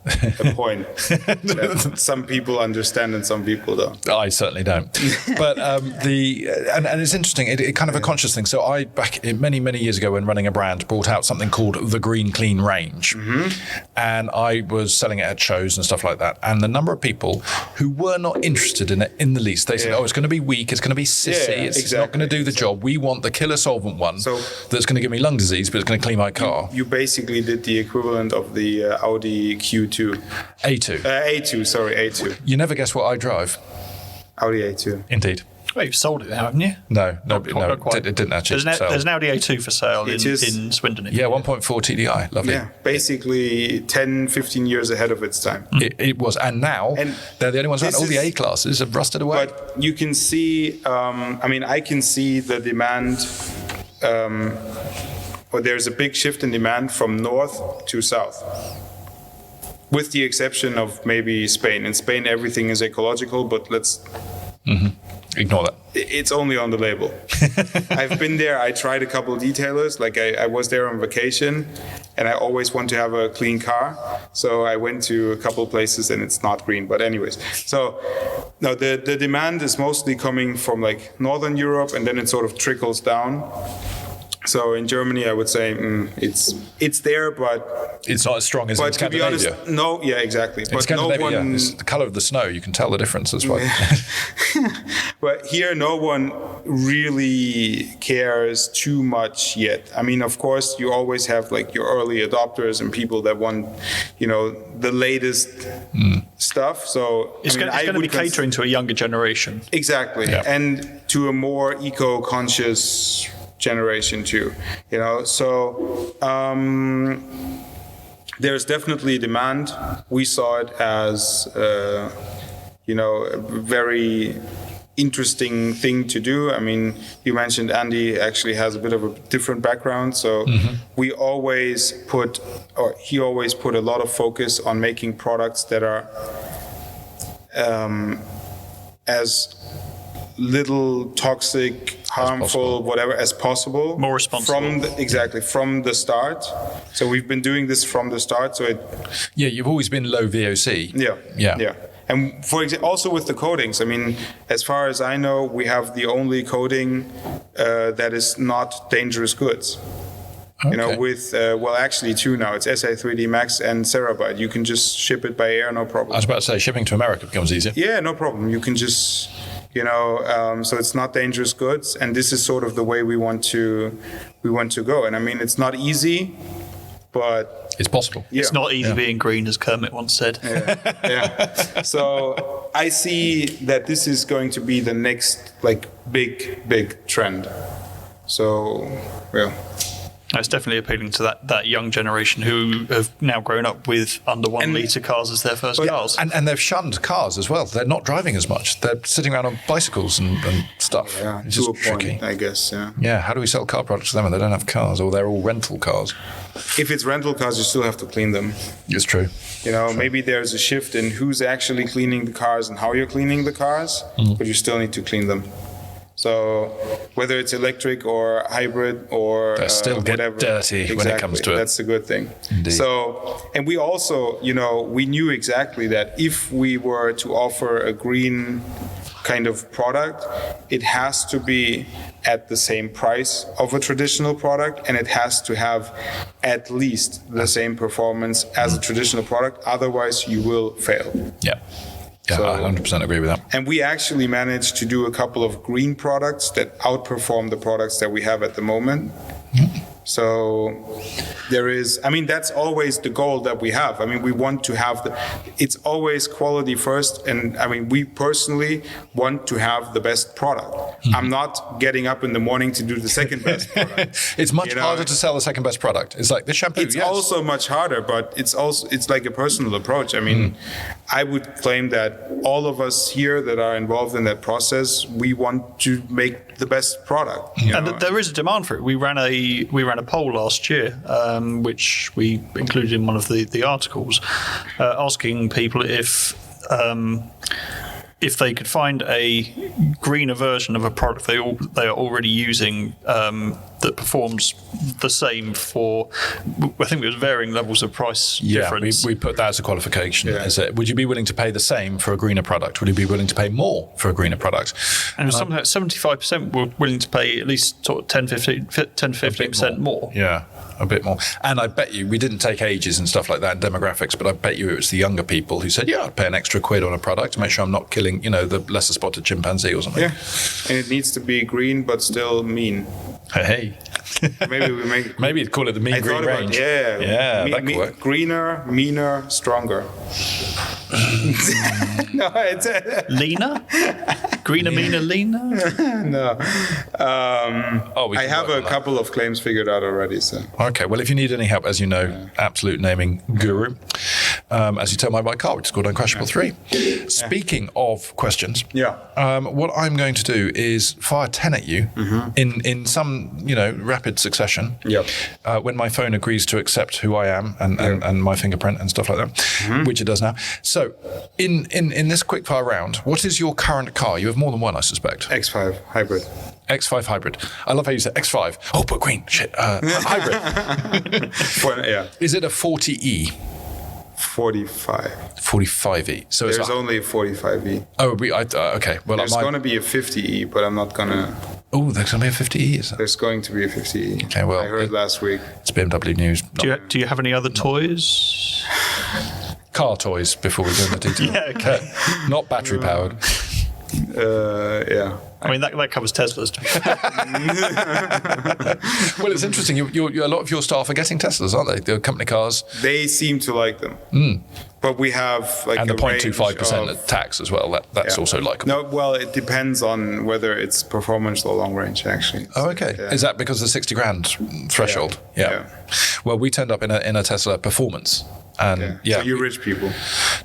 a point that some people understand and some people don't. I certainly don't. But and it's interesting. It kind of a conscious thing. So I back many years ago when running a brand brought out something called the Green Clean range, and I was selling it at shows and stuff like that. And the number of people who were not interested in it in the least, they said, "Oh, it's going to be weak. It's going to be sissy. It's not going to do the job. We want the killer solvent one that's going to give me lung disease, but it's going to clean my car." You basically did the equivalent of the Audi Q2. A2. You never guess what I drive. Audi A2. Indeed. Well, you've sold it now, haven't you? No, it didn't actually sell. There's an Audi A2 for sale in Swindon. Yeah, 1.4 TDI, lovely. Yeah, basically 10, 15 years ahead of its time. It was, and now they're the only ones around. All the A classes have rusted away. But you can see, I can see the demand, or there's a big shift in demand from north to south. With the exception of maybe Spain. In Spain, everything is ecological, but let's... Ignore that. It's only on the label. I've been there. I tried a couple of detailers. Like I was there on vacation, and I always want to have a clean car. So I went to a couple of places, and it's not green. But anyways, so no, the demand is mostly coming from like Northern Europe, and then it sort of trickles down. So in Germany, I would say it's there, but it's not as strong as in Scandinavia. To be honest, no, yeah, exactly. In Scandinavia, it's the color of the snow. You can tell the difference as well. But here, no one really cares too much yet. I mean, of course, you always have like your early adopters and people that want, the latest stuff. So it's going to be catering to a younger generation. Exactly, and to a more eco-conscious generation too, so there's definitely demand. We saw it as a very interesting thing to do. I mean, you mentioned Andy actually has a bit of a different background, so he always put a lot of focus on making products that are as little toxic, harmful, whatever as possible. More responsible. From the start. So we've been doing this from the start. So you've always been low VOC. Yeah. And for example, also with the coatings, I mean, as far as I know, we have the only coating that is not dangerous goods. You know, with actually 2 now. It's SA3D Max and Terabyte. You can just ship it by air, no problem. I was about to say, shipping to America becomes easier. Yeah, no problem. You can just, so it's not dangerous goods, and this is sort of the way we want to go. And I mean, it's not easy, but it's possible. Yeah. It's not easy being green, as Kermit once said. Yeah. So I see that this is going to be the next big trend. So, yeah. It's definitely appealing to that young generation who have now grown up with under 1 litre cars as their first cars. And they've shunned cars as well. They're not driving as much. They're sitting around on bicycles and stuff. Yeah, it's to just a point, tricky. I guess, yeah. Yeah, how do we sell car products to them when they don't have cars, or they're all rental cars? If it's rental cars, you still have to clean them. It's true. Maybe there's a shift in who's actually cleaning the cars and how you're cleaning the cars, but you still need to clean them. So whether it's electric or hybrid or they still get whatever, dirty when it comes to it. That's a good thing. Indeed. So, and we also, we knew exactly that if we were to offer a green kind of product, it has to be at the same price of a traditional product, and it has to have at least the same performance as a traditional product. Otherwise, you will fail. Yeah. Yeah, So- I 100% agree with that. And we actually managed to do a couple of green products that outperform the products that we have at the moment. So that's always the goal that we have. I mean, we want to have it's always quality first. And I mean, we personally want to have the best product. I'm not getting up in the morning to do the second best product. It's much harder to sell the second best product. It's like the shampoo. It's also much harder, but it's like a personal approach. I mean, I would claim that all of us here that are involved in that process, we want to make the best product. And there is a demand for it. We ran a poll last year, which we included in one of the articles, asking people if they could find a greener version of a product they are already using that performs the same for, I think it was varying levels of price difference. We put that as a qualification. Yeah. Would you be willing to pay the same for a greener product? Would you be willing to pay more for a greener product? And it was something like 75% were willing to pay at least sort of 10-15% more. Yeah. A bit more. And I bet you, we didn't take ages and stuff like that and demographics, but I bet you it was the younger people who said, I'd pay an extra £1 on a product to make sure I'm not killing, the lesser spotted chimpanzee or something. Yeah. And it needs to be green, but still mean. Hey. Maybe you'd call it the mean green range. Yeah, that could work. Greener, meaner, stronger. No, it's leaner? Greener, meaner, leaner? No. I have a couple of claims figured out already. So. Okay, well, if you need any help, as you know, absolute naming guru, as you tell my car, which is called Uncrashable 3. Speaking of questions, what I'm going to do is fire 10 at you in some, rapid succession. When my phone agrees to accept who I am and my fingerprint and stuff like that, which it does now. So, in this quick fire round, what is your current car? You have more than one, I suspect. X5 hybrid. X5 hybrid. I love how you said X5. Oh, but green. Shit. Hybrid. Is it a 40E? 45. 45E. So there's only a 45E. Oh, okay. Well, there's going to be a 50E, but I'm not going to. Oh, there's going to be a 50E, is it? There's going to be a 50E. Okay, well. I heard last week. It's BMW news. Do you have any other toys? Car toys before we go into detail. Okay. Not battery powered. I mean, that covers Teslas. Well, it's interesting. A lot of your staff are getting Teslas, aren't they? The company cars. They seem to like them. But we have and the 0.25% tax as well. That's also likable. No, well, it depends on whether it's performance or long range, actually. Oh, okay. Yeah. Is that because of the 60 grand threshold? Yeah. Well, we turned up in a Tesla Performance. And So you're rich people.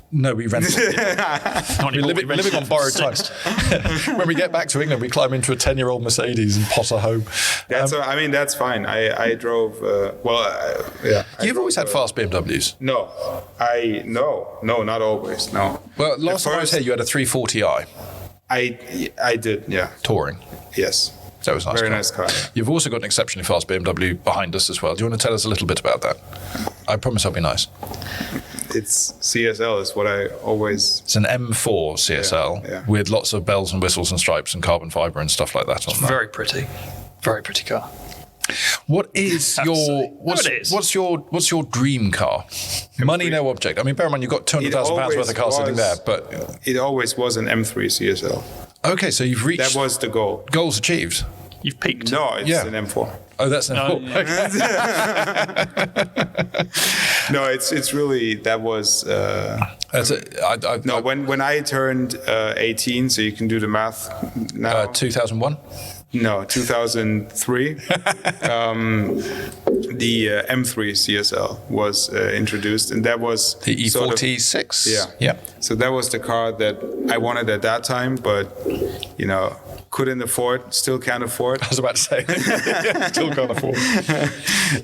No, we rent. We're living on borrowed time. When we get back to England, we climb into a 10-year-old Mercedes and potter home. That's fine. I drove. You've always had fast BMWs. No, not always. No. Well, last time I was here, you had a 340i. I did. Yeah. Touring. Yes. That was nice. Very nice car. You've also got an exceptionally fast BMW behind us as well. Do you want to tell us a little bit about that? I promise I'll be nice. It's CSL is what I always... It's an M4 CSL with lots of bells and whistles and stripes and carbon fiber and stuff like that on that. Very pretty. Very pretty car. What is what's your dream car? Money, no object. I mean, bear in mind you've got £200,000 worth of car sitting there, but it always was an M3 CSL. Okay, so you've reached. That was the goal. Goals achieved. You've peaked. No, it's an M4. Oh, that's an M4. No, it's really that was. When I turned 18, so you can do the math now. 2001. No, 2003. The M3 CSL was introduced, and that was the E46. Yeah. So that was the car that I wanted at that time, but couldn't afford, still can't afford. I was about to say, still can't afford.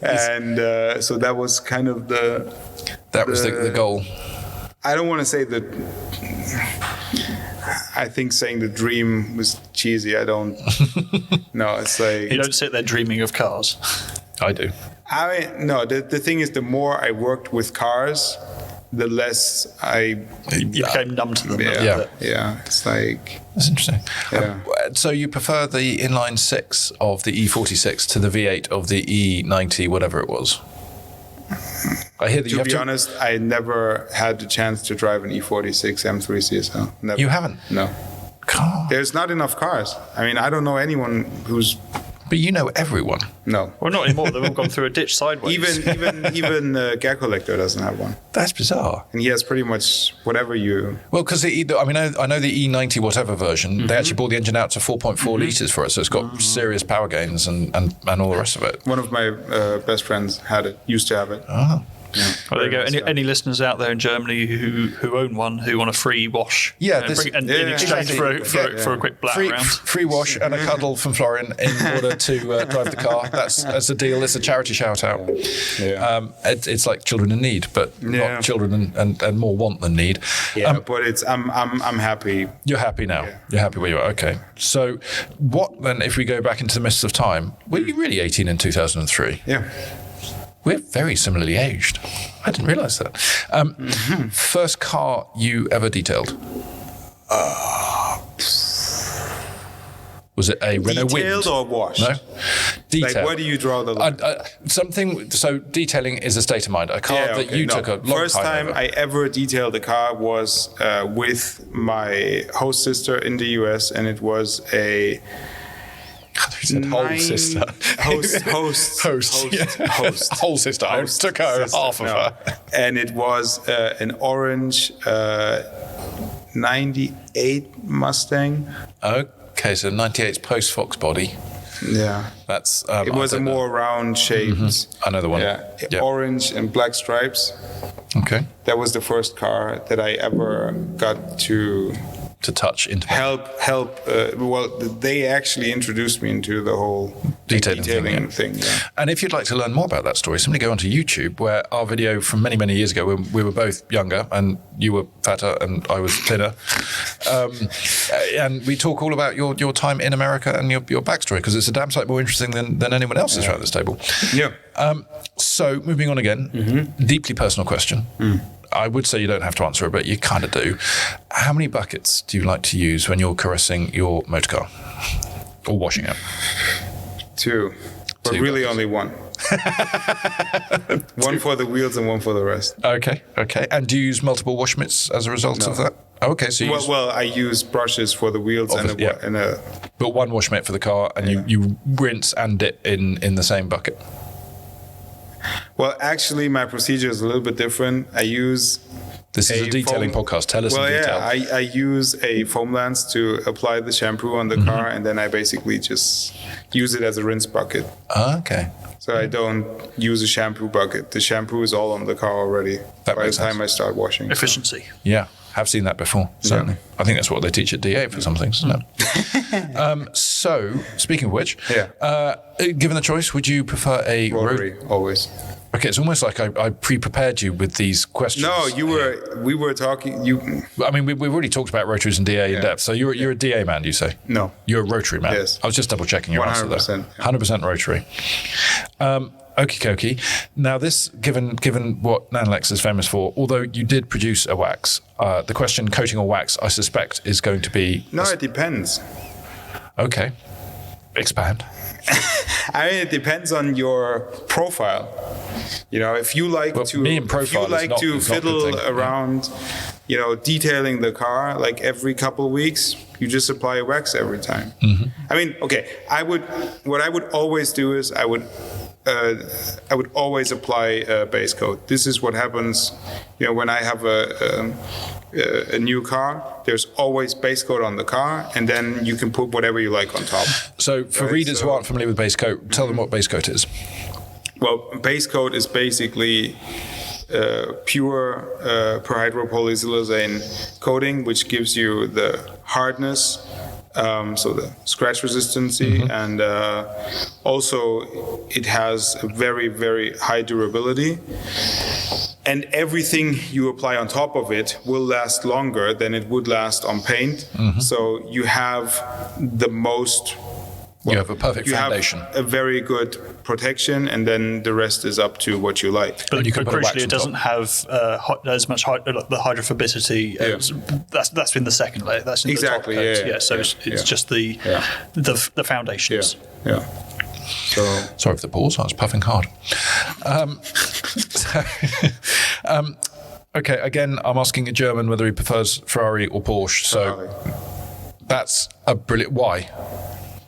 And so that was kind of the goal. I don't want to say that. I think saying the dream was cheesy. I don't. No, it's like you don't sit there dreaming of cars. I do. I mean, no. The thing is, the more I worked with cars, the less you became numb to them. Yeah. It's like that's interesting. Yeah. So you prefer the inline 6 of the E46 to the V8 of the E90, whatever it was? I hear that to be honest, I never had the chance to drive an E46 M3 CSL. Never. You haven't? No. God. There's not enough cars. I mean, I don't know anyone who's. But you know everyone. No. Well, not anymore. They've all gone through a ditch sideways. Even Gag Collector doesn't have one. That's bizarre. And he has pretty much whatever you. Well, because I know the E90 whatever version. They actually brought the engine out to 4.4 litres for it, so it's got serious power gains and all the rest of it. One of my best friends used to have it. Oh. Yeah. Well, there you go. Any listeners out there in Germany who own one, who want a free wash? Yeah, in exchange for a quick black round. Free wash and a cuddle from Florian in order to drive the car. That's a deal. It's a charity shout out. Yeah. It's like children in need, but not children and more want than need. Yeah, but it's I'm happy. You're happy now. Yeah. You're happy where you are. Okay. So, what then? If we go back into the mists of time, were you really 18 in 2003? Yeah. We're very similarly aged. I didn't realise that. First car you ever detailed? Was it a Renault Wind? Detailed or washed? No. Detailed. Like, where do you draw the line? So detailing is a state of mind. A car that you took a long time. First time I ever detailed a car was with my host sister in the US, and it was a. You said whole sister. Host. Whole sister. I took her half of her. And it was an orange 98 Mustang. Okay, so 98's post-Fox body. Yeah. That's. It was a more round shaped. I know the one. Yeah. Orange and black stripes. Okay. That was the first car that I ever got to touch into help. They actually introduced me into the whole detailing thing. Yeah. And if you'd like to learn more about that story, simply go onto YouTube, where our video from many, many years ago, when we were both younger and you were fatter and I was thinner, and we talk all about your time in America and your backstory, because it's a damn sight more interesting than anyone else's around this table. Yeah. So moving on again, deeply personal question. I would say you don't have to answer it, but you kind of do. How many buckets do you like to use when you're caressing your motor car or washing it? 2, but really only 1. One for the wheels and one for the rest. Okay. And do you use multiple wash mitts as a result of that? Okay, so I use brushes for the wheels and a. But one wash mitt for the car, and you rinse and dip in the same bucket. Well, actually, my procedure is a little bit different. I use. This is a detailing podcast. Tell us in detail. I use a foam lance to apply the shampoo on the car, and then I basically just use it as a rinse bucket. Okay. So I don't use a shampoo bucket. The shampoo is all on the car already by the time I start washing. Efficiency. Yeah. Have seen that before, certainly. Yeah. I think that's what they teach at DA for some things, isn't it? So, speaking of which, given the choice, would you prefer a rotary? Always. Okay, it's almost like I pre-prepared you with these questions. No, we were talking. I mean, we've already talked about rotaries and DA in depth. So you're a DA man, you say? No, you're a rotary man. Yes. I was just double checking your answer there. 100% rotary. Okie dokie. Now, this, given what Nanolex is famous for, although you did produce a wax, the question coating or wax, I suspect, is going to be. No, it depends. Okay. Expand. I mean, it depends on your profile. You know, if you like to fiddle around, you know, detailing the car like every couple of weeks, you just apply wax every time. Mm-hmm. I mean, okay, what I would always do is I would always apply a base coat. This is what happens, you know, when I have a new car. There's always base coat on the car, and then you can put whatever you like on top. So for readers who aren't familiar with base coat, tell them what base coat is. Well, base coat is basically pure perhydropolysilicone coating, which gives you the hardness, so the scratch resistancy, and also it has a very, very high durability. And everything you apply on top of it will last longer than it would last on paint. So you have the most... you have a perfect foundation. You have a very good protection, and then the rest is up to what you like. But crucially, it doesn't have as much the hydrophobicity. That's in the second layer. That's in the top coat. So it's just the foundations. Yeah. So sorry for the pause. I was puffing hard. Okay. Again, I'm asking a German whether he prefers Ferrari or Porsche. So that's a brilliant. Why?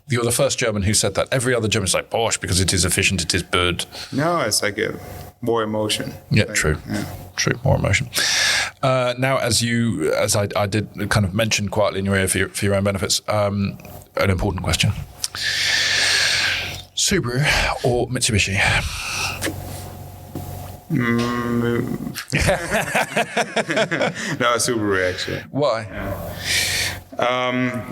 You're the first German who said that. Every other German is like Porsche because it is efficient, it is good. No, it's like more emotion. Yeah, true. Yeah. True, more emotion. Now, as I did kind of mention quietly in your ear for your own benefits, an important question. Subaru or Mitsubishi? No, Subaru actually. Why?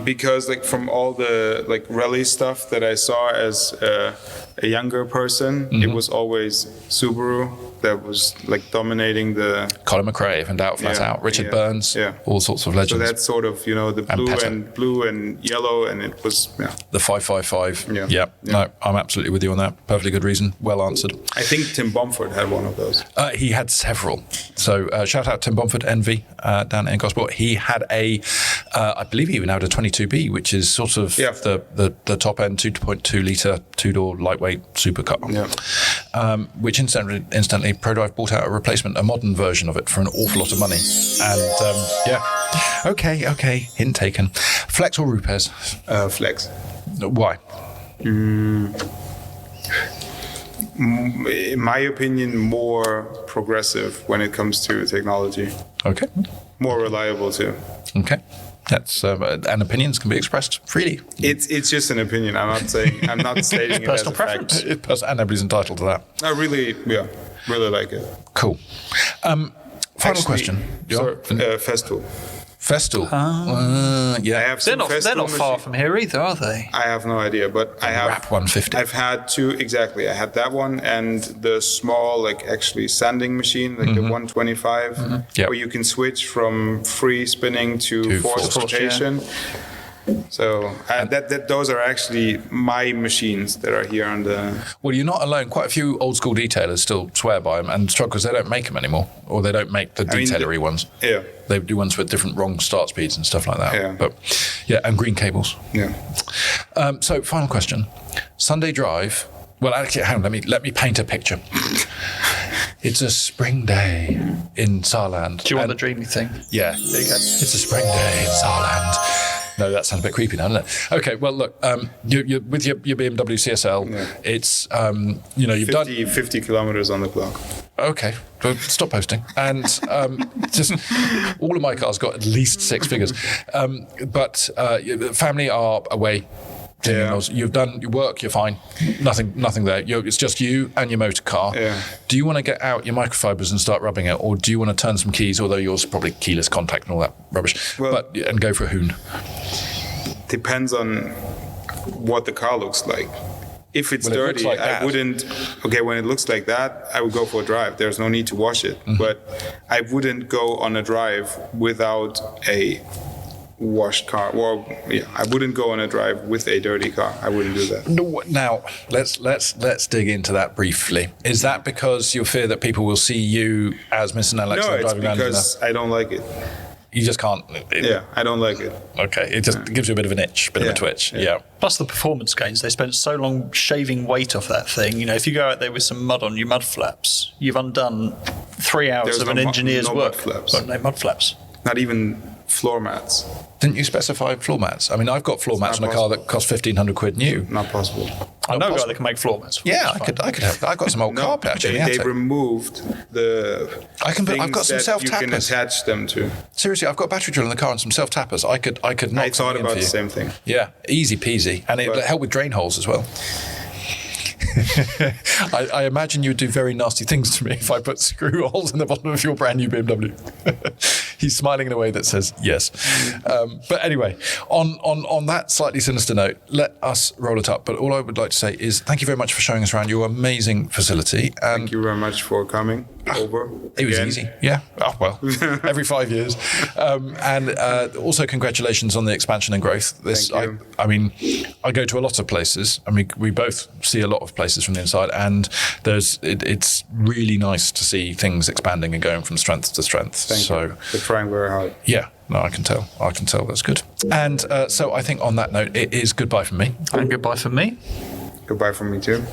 Because like from all the like rally stuff that I saw as a younger person, it was always Subaru that was like dominating the... Colin McRae and Out Flat Out, Richard Burns, all sorts of legends. So that's sort of, you know, the blue and yellow, and it was, the 555. Yeah. No, I'm absolutely with you on that. Perfectly good reason. Well answered. I think Tim Bomford had one of those. He had several. So shout out Tim Bomford, Envy, down in Gosport. He had I believe he even had a 22B, which is sort of the top end 2.2 litre, two-door lightweight supercar. Yeah. Which instantly ProDrive bought out a modern version of it for an awful lot of money. And okay, hint taken. Flex or Rupes? Flex. Why? In my opinion, more progressive when it comes to technology. Okay. More reliable too. Okay. That's and opinions can be expressed freely. It's just an opinion. I'm not stating it as a fact. And everybody's entitled to that. I really like it. Cool. Final question. Festool. Festool. I have some they're not far from here either, are they? I have no idea, but I have Wrap 150. I've had two exactly. I had that one and the small, like actually sanding machine, like the 125, where you can switch from free spinning to forced rotation. So those are actually my machines that are here on the... Well, you're not alone. Quite a few old school detailers still swear by them and struggle because they don't make them anymore, or they don't make the detailery ones. Yeah. They do ones with different wrong start speeds and stuff like that. Yeah. But and green cables. Yeah. So final question. Sunday drive. Well, actually, hang on. Let me paint a picture. It's a spring day in Saarland. Do you want the dreamy thing? Yeah. There you go. It's a spring day in Saarland. No, that sounds a bit creepy now, doesn't it? Okay, well, look, you're with your BMW CSL, it's, you've done... 50 kilometers on the clock. Okay, well, stop posting. And just all of my cars got at least 6 figures. But family are away. Yeah. You've done your work, you're fine. Nothing there. It's just you and your motor car. Yeah. Do you want to get out your microfibers and start rubbing it, or do you want to turn some keys, although yours probably keyless contact and all that rubbish, and go for a hoon? Depends on what the car looks like. If it's dirty, I wouldn't... Okay, when it looks like that, I would go for a drive. There's no need to wash it. Mm-hmm. But I wouldn't go on a drive without a washed car. Well, I wouldn't go on a drive with a dirty car. I wouldn't do that. Now, let's dig into that briefly. Is that because you fear that people will see you as Mr. Nanolex driving around? No, it's because I don't like it. You just can't. I don't like it. Okay, it just gives you a bit of an itch, bit of a twitch. Yeah. Plus the performance gains. They spent so long shaving weight off that thing. You know, if you go out there with some mud on your mud flaps, you've undone 3 hours of an engineer's work. Mud flaps. Well, no mud flaps. Not even floor mats. Didn't you specify floor mats? I mean, I've got floor mats on a car that cost 1,500 quid new. Not possible. I know a guy that can make floor mats. Yeah, I could have. I've got some old carpet actually. They removed the. I've got some self tappers. You can attach them to. Seriously, I've got a battery drill in the car and some self tappers. I could knock. I thought about the same thing. Yeah, easy peasy, and it helped with drain holes as well. I imagine you would do very nasty things to me if I put screw holes in the bottom of your brand new BMW. He's smiling in a way that says yes. But anyway, on that slightly sinister note, let us roll it up. But all I would like to say is thank you very much for showing us around your amazing facility. Thank you very much for coming over. It was easy. Yeah. Oh, well, every 5 years. And also congratulations on the expansion and growth. Thank you. I mean, I go to a lot of places. I mean, we both see a lot of places from the inside, and it's really nice to see things expanding and going from strength to strength. Thank you. We're trying very hard. Yeah, no, I can tell. That's good. And so I think on that note, it is goodbye from me. And goodbye from me. Goodbye from me too.